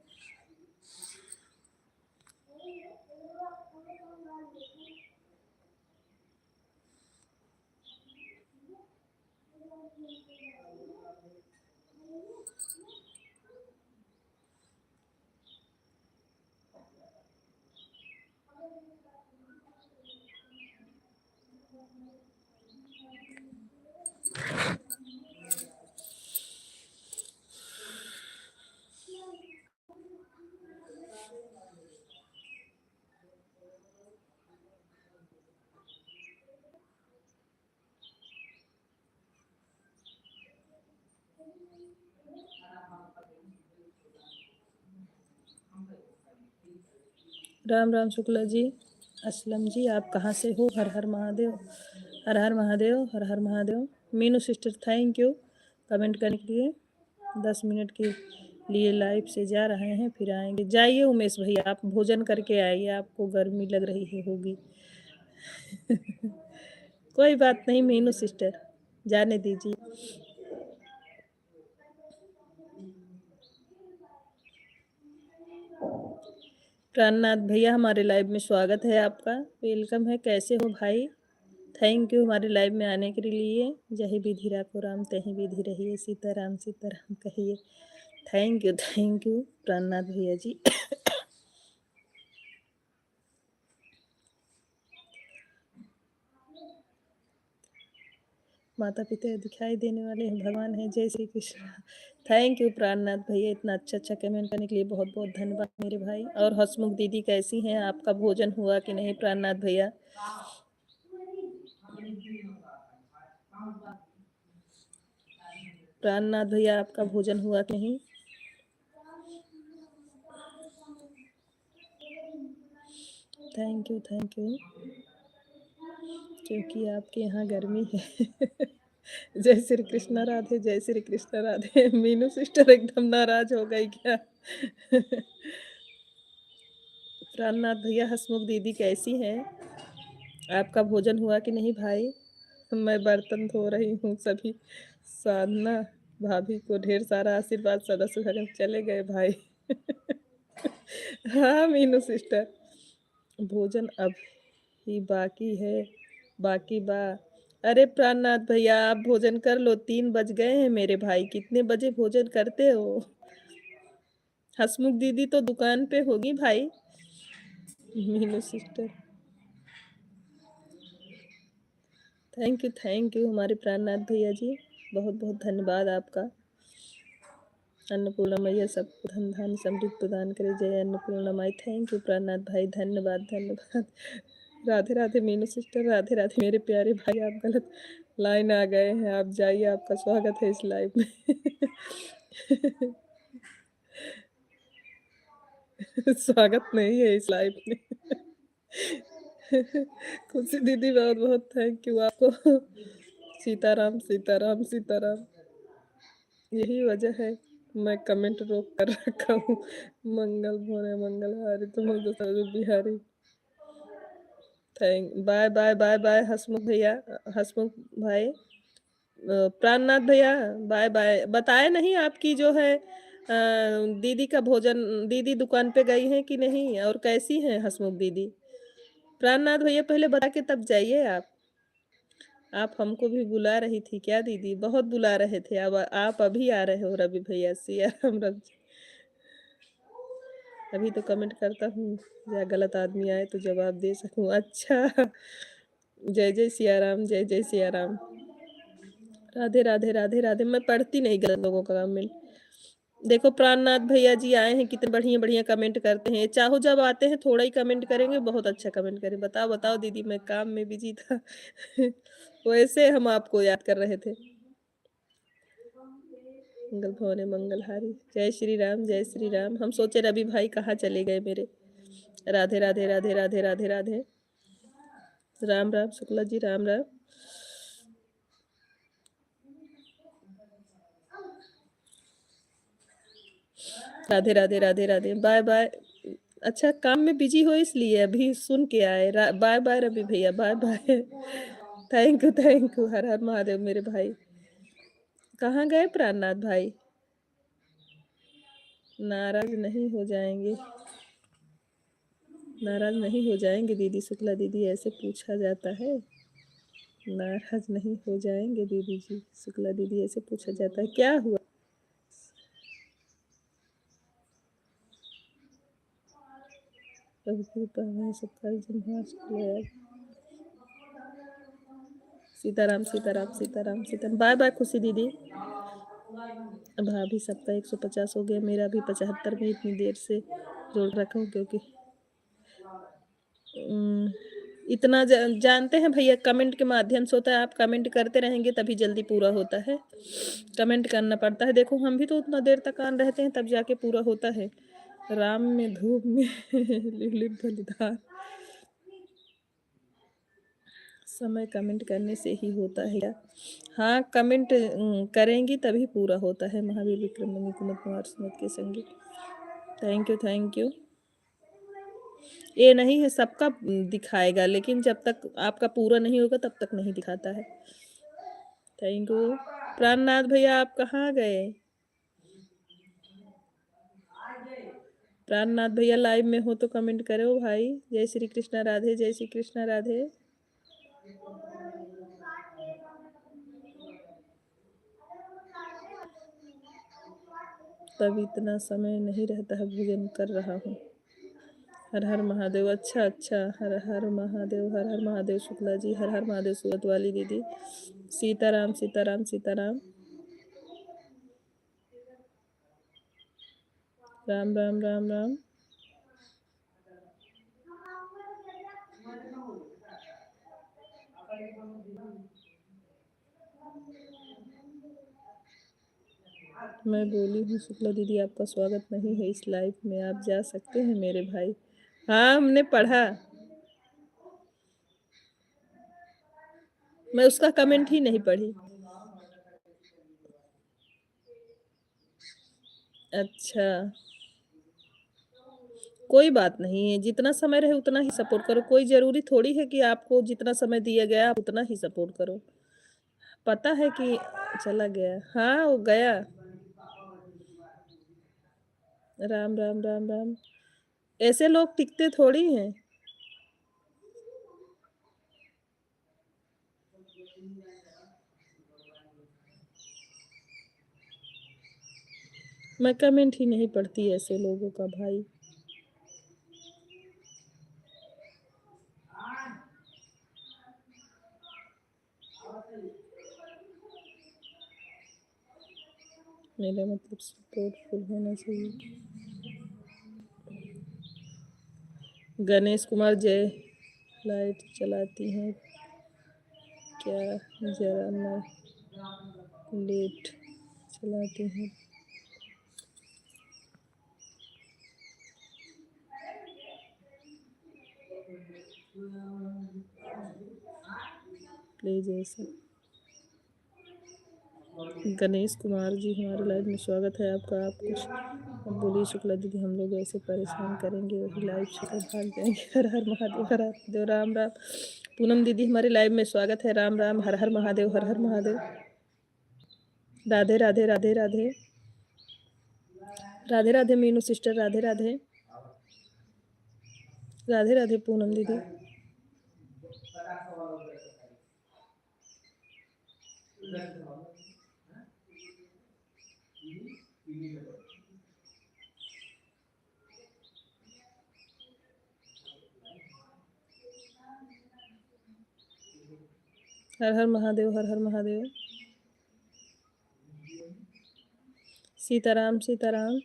राम राम शुक्ला जी। असलम जी, आप कहाँ से हो? हर हर महादेव, हर हर महादेव, हर हर Mahadev. Meenu sister thank you comment करने के लिए। 10 मिनट के लिए लाइव से जा रहे हैं, फिर आएंगे। जाइए उमेश भैया, आप भोजन करके आइए, आपको गर्मी लग रही है होगी। कोई बात नहीं मीनू सिस्टर, जाने दीजिए। प्राणनाथ भैया, हमारे लाइव में स्वागत है आपका, वेलकम है। कैसे हो भाई? थैंक यू हमारे लाइव में आने के लिए। जही विधि राखो राम, तही विधि रहिए। सीताराम सीताराम कहिए। थैंक यू प्राणनाथ भैया जी। माता पिता दिखाई देने वाले हैं, भगवान है, जय श्री कृष्ण। थैंक यू प्राणनाथ भैया, इतना अच्छा कमेंट करने के लिए बहुत बहुत धन्यवाद मेरे भाई। और हसमुख दीदी कैसी हैं, आपका भोजन हुआ कि नहीं प्राणनाथ भैया? प्राणनाथ भैया आपका भोजन हुआ कि नहीं? थैंक यू क्योंकि आपके यहाँ गर्मी है। जय श्री कृष्ण राधे, जय श्री कृष्ण राधे। मीनू सिस्टर एकदम नाराज हो गई क्या? प्राणनाथ भैया, हसमुख दीदी कैसी हैं? आपका भोजन हुआ कि नहीं भाई? मैं बर्तन धो रही हूँ। सभी साधना भाभी को ढेर सारा आशीर्वाद, सदस्य भजन चले गए भाई। हाँ मीनू सिस्टर, भोजन अब ही बाकी है, बाकी बा। अरे प्राणनाथ भैया, आप भोजन कर लो, 3 बज गए हैं मेरे भाई। कितने बजे भोजन करते हो? हसमुख दीदी तो दुकान पे होगी भाई। मीनू सिस्टर, थैंक यू हमारे प्राणनाथ भैया जी, बहुत बहुत धन्यवाद आपका। अन्नपूर्णा मैया सबको धन धान समृद्धि प्रदान करे, जय अन्नपूर्णा माई। थैंक यू प्राणनाथ भाई, धन्यवाद। राधे राधे मीनू सिस्टर, राधे राधे मेरे प्यारे भाई। आप गलत लाइन आ गए हैं, आप जाइए, आपका स्वागत है इस लाइव में। स्वागत नहीं है इस लाइव में। खुशी दीदी, बहुत बहुत थैंक यू आपको। सीताराम सीताराम सीताराम, यही वजह है मैं कमेंट रोक कर रखा हूँ। मंगल भोरे मंगल हारी, तुम तो सर्व बिहारी। Thank, bye bye bye bye Hasmukh भैया, हसमुख भाई। प्राणनाथ भैया बाय बाय। बताए नहीं आपकी जो है दीदी का भोजन, दीदी दुकान पे गई हैं कि नहीं, और कैसी हैं हसमुख दीदी? प्राणनाथ भैया पहले बता के तब जाइए आप हमको भी बुला रही थी क्या दीदी? बहुत बुला रहे थे, अब आप अभी आ रहे हो रवि भैया, सिया राम अभी तो कमेंट करता हूँ, या गलत आदमी आए तो जवाब दे सकूं। अच्छा, जय जय सिया राम, जय जय सिया राम। राधे राधे राधे राधे। मैं पढ़ती नहीं गलत लोगों का कमेंट। देखो प्राणनाथ भैया जी आए हैं, कितने बढ़िया बढ़िया कमेंट करते हैं। चाहो जब आते हैं थोड़ा ही कमेंट करेंगे, बहुत अच्छा कमेंट करें। बताओ बताओ दीदी, मैं काम में बिजी था। वैसे हम आपको याद कर रहे थे। मंगल भवन मंगलहारी, जय श्री राम जय श्री राम। हम सोचे रवि भाई कहाँ चले गए मेरे। राधे राधे राधे राधे राधे राधे। राम राम शुक्ला जी, राम राम। राधे राधे राधे राधे, बाय बाय। अच्छा, काम में बिजी हो इसलिए अभी सुन के आए। बाय बाय रवि भैया, बाय बाय। थैंक यू, हर हर महादेव मेरे भाई। कहाँ गए प्राणनाथ भाई? नाराज नहीं हो जाएंगे, नाराज नहीं हो जाएंगे दीदी शुक्ला दीदी, ऐसे पूछा जाता है? नाराज नहीं हो जाएंगे दीदी जी, शुक्ला दीदी ऐसे पूछा जाता है? क्या हुआ? प्रभु कृपा है, 27 दिन हुआ शुक्ला। सीताराम सीताराम सीताराम सीताराम, बाय बाय खुशी दीदी। भाभी सबका 150 हो गया, मेरा भी 75 में इतनी देर से जोड़ रखा हूँ, क्योंकि इतना जानते हैं भैया, कमेंट के माध्यम से होता है। आप कमेंट करते रहेंगे तभी जल्दी पूरा होता है, कमेंट करना पड़ता है। देखो हम भी तो उतना देर तक आन रहते हैं, तब जाके पूरा होता है। राम में धूप में लिप बलिदान, समय कमेंट करने से ही होता है क्या? हाँ, कमेंट करेंगी तभी पूरा होता है। महावीर विक्रम कुमार कुमार सुमत के संगीत, थैंक यू। ये नहीं है सबका दिखाएगा, लेकिन जब तक आपका पूरा नहीं होगा तब तक नहीं दिखाता है। Thank you. प्राणनाथ भैया आप कहाँ गए? प्राणनाथ भैया लाइव में हो तो कमेंट करो भाई। जय श्री कृष्णा राधे, जय श्री कृष्णा राधे। तब इतना समय नहीं रहता है, भोजन कर रहा हूँ। हर हर महादेव। अच्छा अच्छा, हर हर महादेव, हर हर महादेव शुक्ला जी, हर हर महादेव सूरत वाली दीदी। सीताराम सीताराम सीताराम। राम राम राम राम। मैं बोली हूँ शुक्ला दीदी आपका स्वागत नहीं है इस लाइव में, आप जा सकते हैं मेरे भाई। हाँ हमने पढ़ा, मैं उसका कमेंट ही नहीं पढ़ी। अच्छा, कोई बात नहीं है, जितना समय रहे उतना ही सपोर्ट करो। कोई जरूरी थोड़ी है कि आपको जितना समय दिया गया आप उतना ही सपोर्ट करो। पता है कि चला गया, हाँ वो गया। राम राम राम राम। ऐसे लोग टिकते थोड़ी हैं। मैं कमेंट ही नहीं पढ़ती ऐसे लोगों का भाई। मेरा मतलब सपोर्टफुल होना चाहिए। गणेश कुमार जय। लाइट चलाती हैं क्या? जरा मैं लेट चलाती हूँ। प्लीज ऐसा। गणेश कुमार जी हमारे लाइव में स्वागत है आपका। आप कुछ अब बोलिए शुक्ला दीदी, हम लोग ऐसे परेशान करेंगे वही लाइव से तो भाग जाएंगे। हर हर महादेव, हर हर महादेव, राम राम। पूनम दीदी हमारे लाइव में स्वागत है, राम राम, हर हर महादेव, हर हर महादेव। राधे राधे राधे राधे राधे राधे मीनू सिस्टर, राधे राधे राधे राधे पूनम दीदी। हर हर महादेव, हर हर महादेव। सीताराम सीताराम।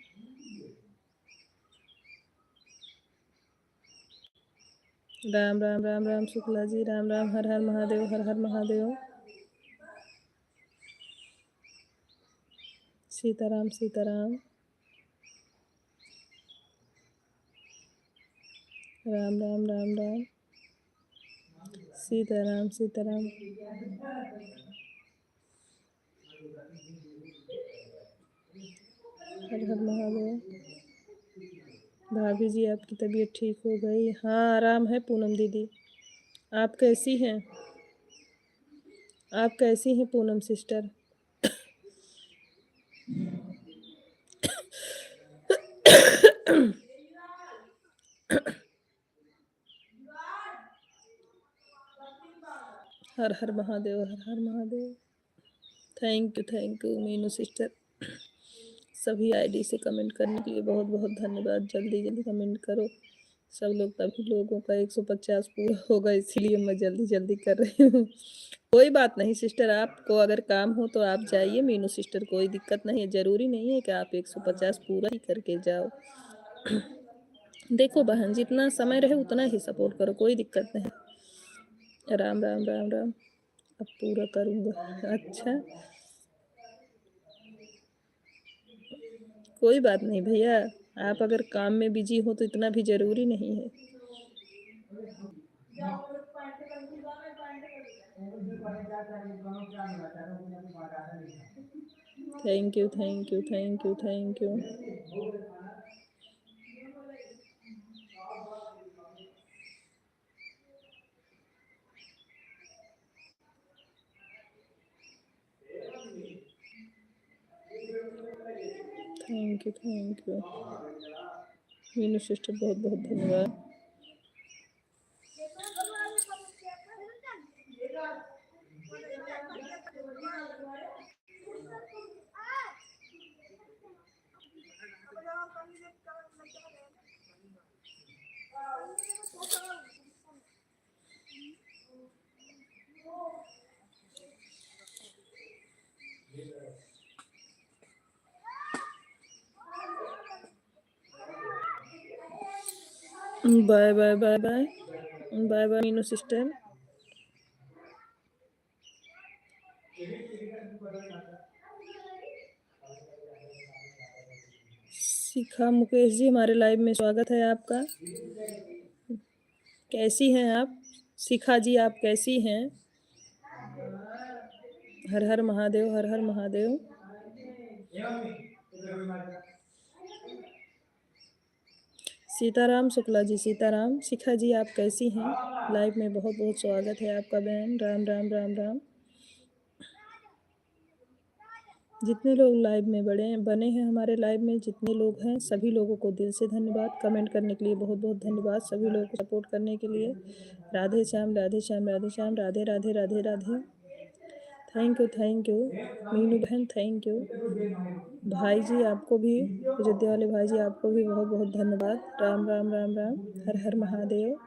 राम राम राम राम शुक्ला जी, राम राम, हर हर महादेव, हर हर महादेव। सीताराम सीताराम। राम राम राम राम। सीताराम सीताराम। हर हर महादेव। भाभी जी आपकी तबीयत ठीक हो गई? हाँ आराम है पूनम दीदी। आप कैसी हैं? आप कैसी हैं पूनम सिस्टर? हर हर महादेव, हर हर Mahadev. Thank you Meenu sister, सभी आईडी से कमेंट करने के लिए बहुत बहुत धन्यवाद। जल्दी जल्दी कमेंट करो सब लोग, तभी लोगों का 150 पूरा होगा, इसीलिए मैं जल्दी जल्दी कर रही हूँ। कोई बात नहीं सिस्टर, आपको अगर काम हो तो आप जाइए मीनू सिस्टर, कोई दिक्कत नहीं है। ज़रूरी नहीं है कि आप 150 पूरा ही करके जाओ। देखो बहन, जितना समय रहे उतना ही सपोर्ट करो, कोई दिक्कत नहीं। राम राम राम राम। अब पूरा करूँगा। अच्छा, कोई बात नहीं भैया, आप अगर काम में बिजी हो तो इतना भी ज़रूरी नहीं है। Thank you thank you thank you thank you. Thank you Meenu sister, बहुत बहुत धन्यवाद। Bye bye bye bye bye bye Meenu sister. Shikha Mukesh ji हमारे लाइव में स्वागत है आपका। कैसी हैं आप शिखा जी, आप कैसी हैं? हर हर महादेव, हर हर महादेव। सीताराम शुक्ला जी, सीताराम। शिखा जी आप कैसी हैं? लाइव में बहुत बहुत स्वागत है आपका बहन। राम राम राम राम। जितने लोग लाइव में बने हैं हमारे लाइव में, जितने लोग हैं सभी लोगों को दिल से धन्यवाद। कमेंट करने के लिए बहुत बहुत धन्यवाद सभी लोगों को सपोर्ट करने के लिए। राधे श्याम राधे श्याम राधे श्याम, राधे राधे राधे राधे। थैंक यू मीनू बहन, थैंक यू। भाई जी आपको भी, अयोध्या वाले भाई जी आपको भी बहुत बहुत धन्यवाद। राम राम राम राम, हर हर महादेव।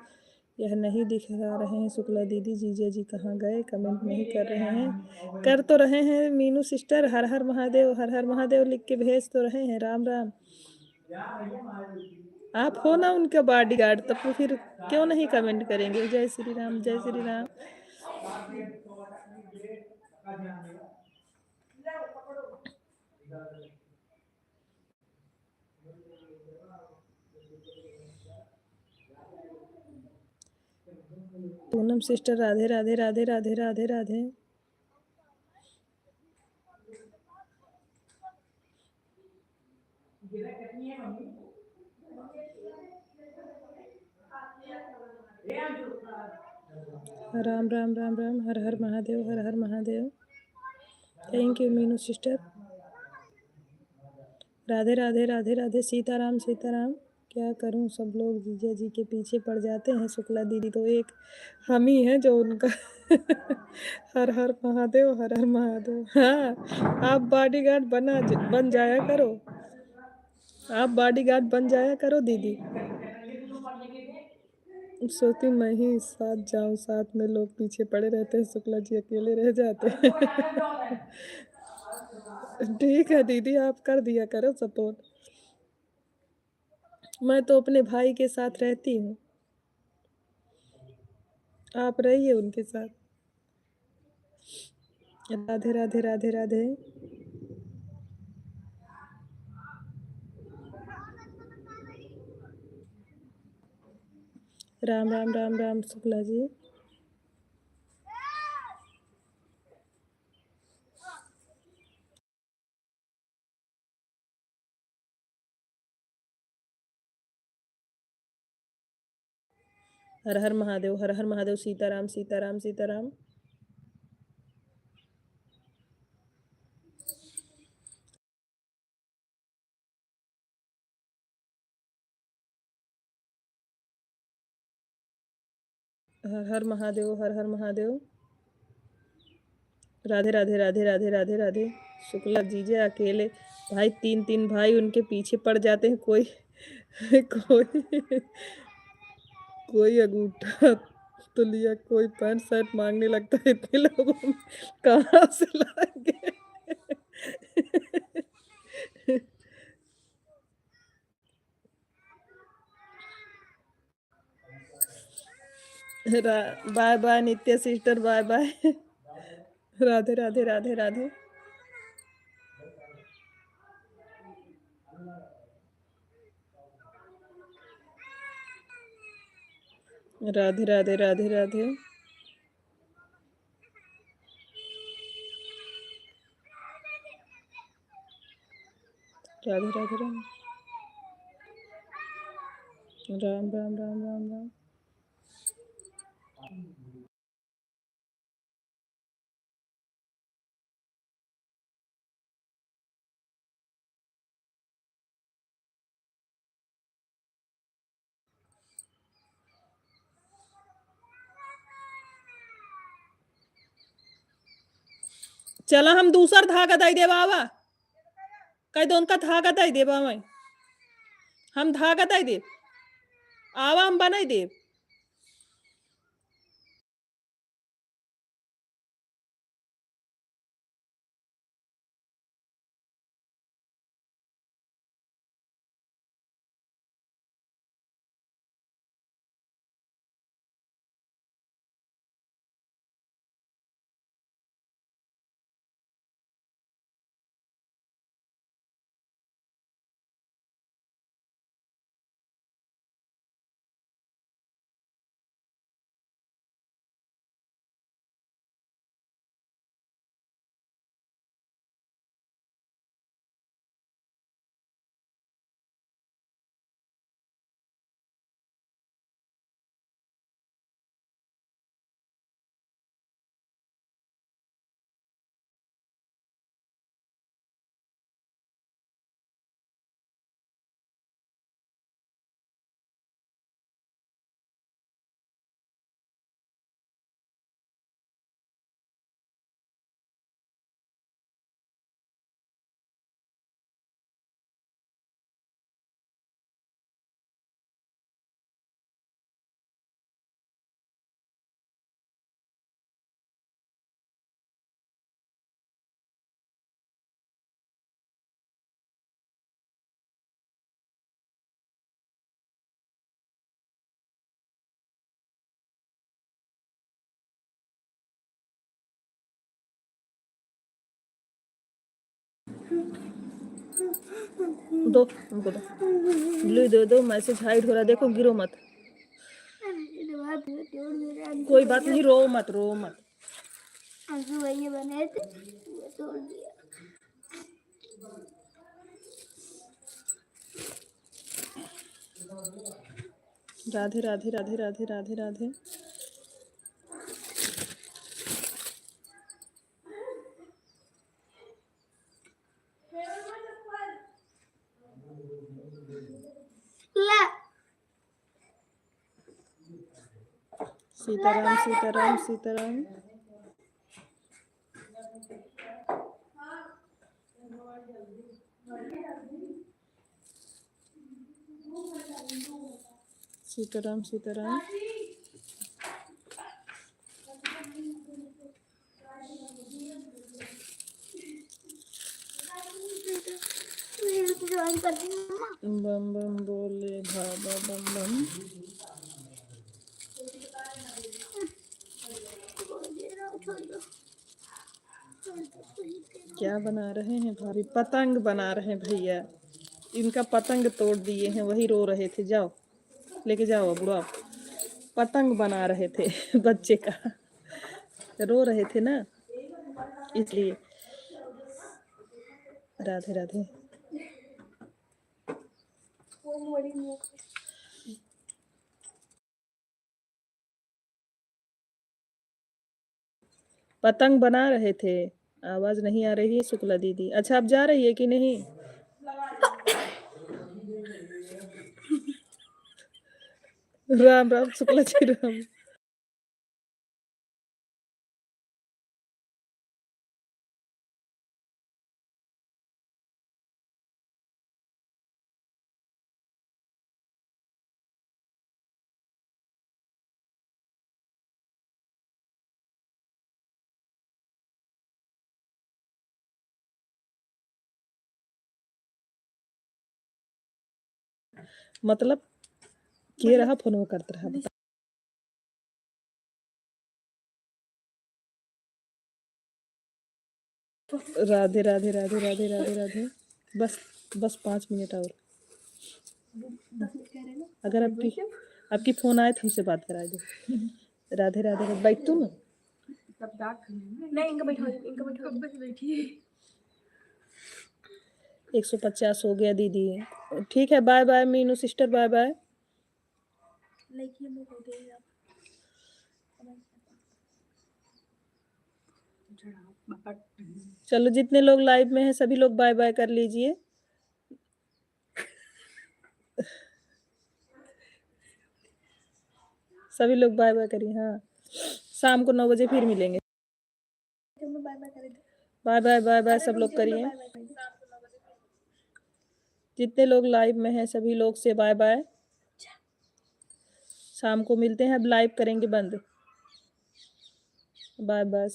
यह नहीं दिखा रहे हैं शुक्ला दीदी, जीजा जी कहाँ गए? कमेंट नहीं कर रहे हैं। कर तो रहे हैं मीनू सिस्टर, हर हर महादेव, हर हर महादेव लिख के भेज तो रहे हैं। राम राम। आप हो ना उनका बॉडीगार्ड, तब फिर क्यों नहीं कमेंट करेंगे? जय श्री राम, जय श्री राम। पूनम सिस्टर राधे राधे राधे राधे राधे राधे। राम राम राम राम, हर हर महादेव, हर हर Mahadev. Thank you Meenu sister. राधे राधे राधे राधे। सीताराम सीताराम। क्या करूं, सब लोग जीजा जी के पीछे पड़ जाते हैं। शुक्ला दीदी तो एक हम ही हैं जो उनका हर हर महादेव, हर हर महादेव। हाँ, आप बॉडीगार्ड बन जाया करो। आप बॉडीगार्ड बन जाया करो दीदी। सोचती मैं ही साथ जाऊं, साथ में लोग पीछे पड़े रहते हैं, शुक्ला जी अकेले रह जाते हैं। ठीक है दीदी, आप कर दिया करो सपोर्ट। मैं तो अपने भाई के साथ रहती हूँ, आप रहिए उनके साथ। राधे राधे राधे राधे। राम राम राम राम शुक्ला जी। हर हर महादेव, हर हर महादेव। सीताराम सीताराम सीताराम। हर हर महादेव, हर हर महादेव। राधे राधे राधे राधे राधे राधे। शुक्ला जीजे अकेले, भाई तीन तीन भाई उनके पीछे पड़ जाते हैं। कोई कोई कोई अंगूठा तो लिया, कोई पैंट शर्ट मांगने लगता है। इतने लोगों में कहाँ से लाएंगे? Bye bye Nitya sister, bye bye. Radhe Radhe Radhe Radhe. Radhe Radhe Radhe Radhe. Radhe Radhe Ram Ram Ram Ram Ram Ram. चला हम दूसर धागा दई दे बाबा, कई दोन का धागा दई दे बाबा, हम धागा दई दे आवा, हम बनाई दे। दो उनको दो, ब्लू दे दो, मैसेज हाइड हो रहा है, देखो गिरो मत। कोई बात नहीं, रो मत रो मत। आंसू वही बनाए थे, वो तोड़ दिया। राधे राधे राधे राधे राधे राधे। ला सीताराम सीताराम सीताराम। सीताराम सीताराम। ज्वाइन कर दी मम्मा। बम बम बोले बाबा बम बम। छोड़ दो। क्या बना रहे हैं भाभी? पतंग बना रहे हैं भैया। इनका पतंग तोड़ दिए हैं, वही रो रहे थे। जाओ लेके जाओ बुढ़ा। पतंग बना रहे थे बच्चे का, रो रहे थे ना इसलिए। राधे राधे। पतंग बना रहे थे। आवाज नहीं आ रही है शुक्ला दीदी। अच्छा अब जा रही है कि नहीं? राम राम शुक्ला जी राम। मतलब के रहा फोन वो करता रहा। राधे राधे राधे राधे राधे राधे। बस बस 5 मिनट और। अगर आपकी फोन आए तो हमसे बात करा दो। राधे राधे राधे। बैठ तू ना। नहीं इनका बैठो, इनका बैठो। 150 हो गया दीदी। ठीक है, bye bye Meenu sister, bye bye. चलो जितने लोग लाइव में हैं सभी लोग बाय बाय कर लीजिए। सभी लोग बाय बाय करिए। हाँ, शाम को 9 बजे फिर मिलेंगे। बाय बाय बाय बाय सब लोग करिए। जितने लोग लाइव में हैं सभी लोग से बाय बाय। शाम को मिलते हैं। अब लाइव करेंगे बंद। Bye bye.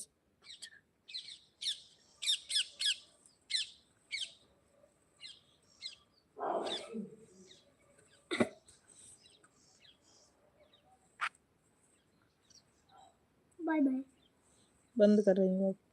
Bye bye. बंद कर रही हूँ अब।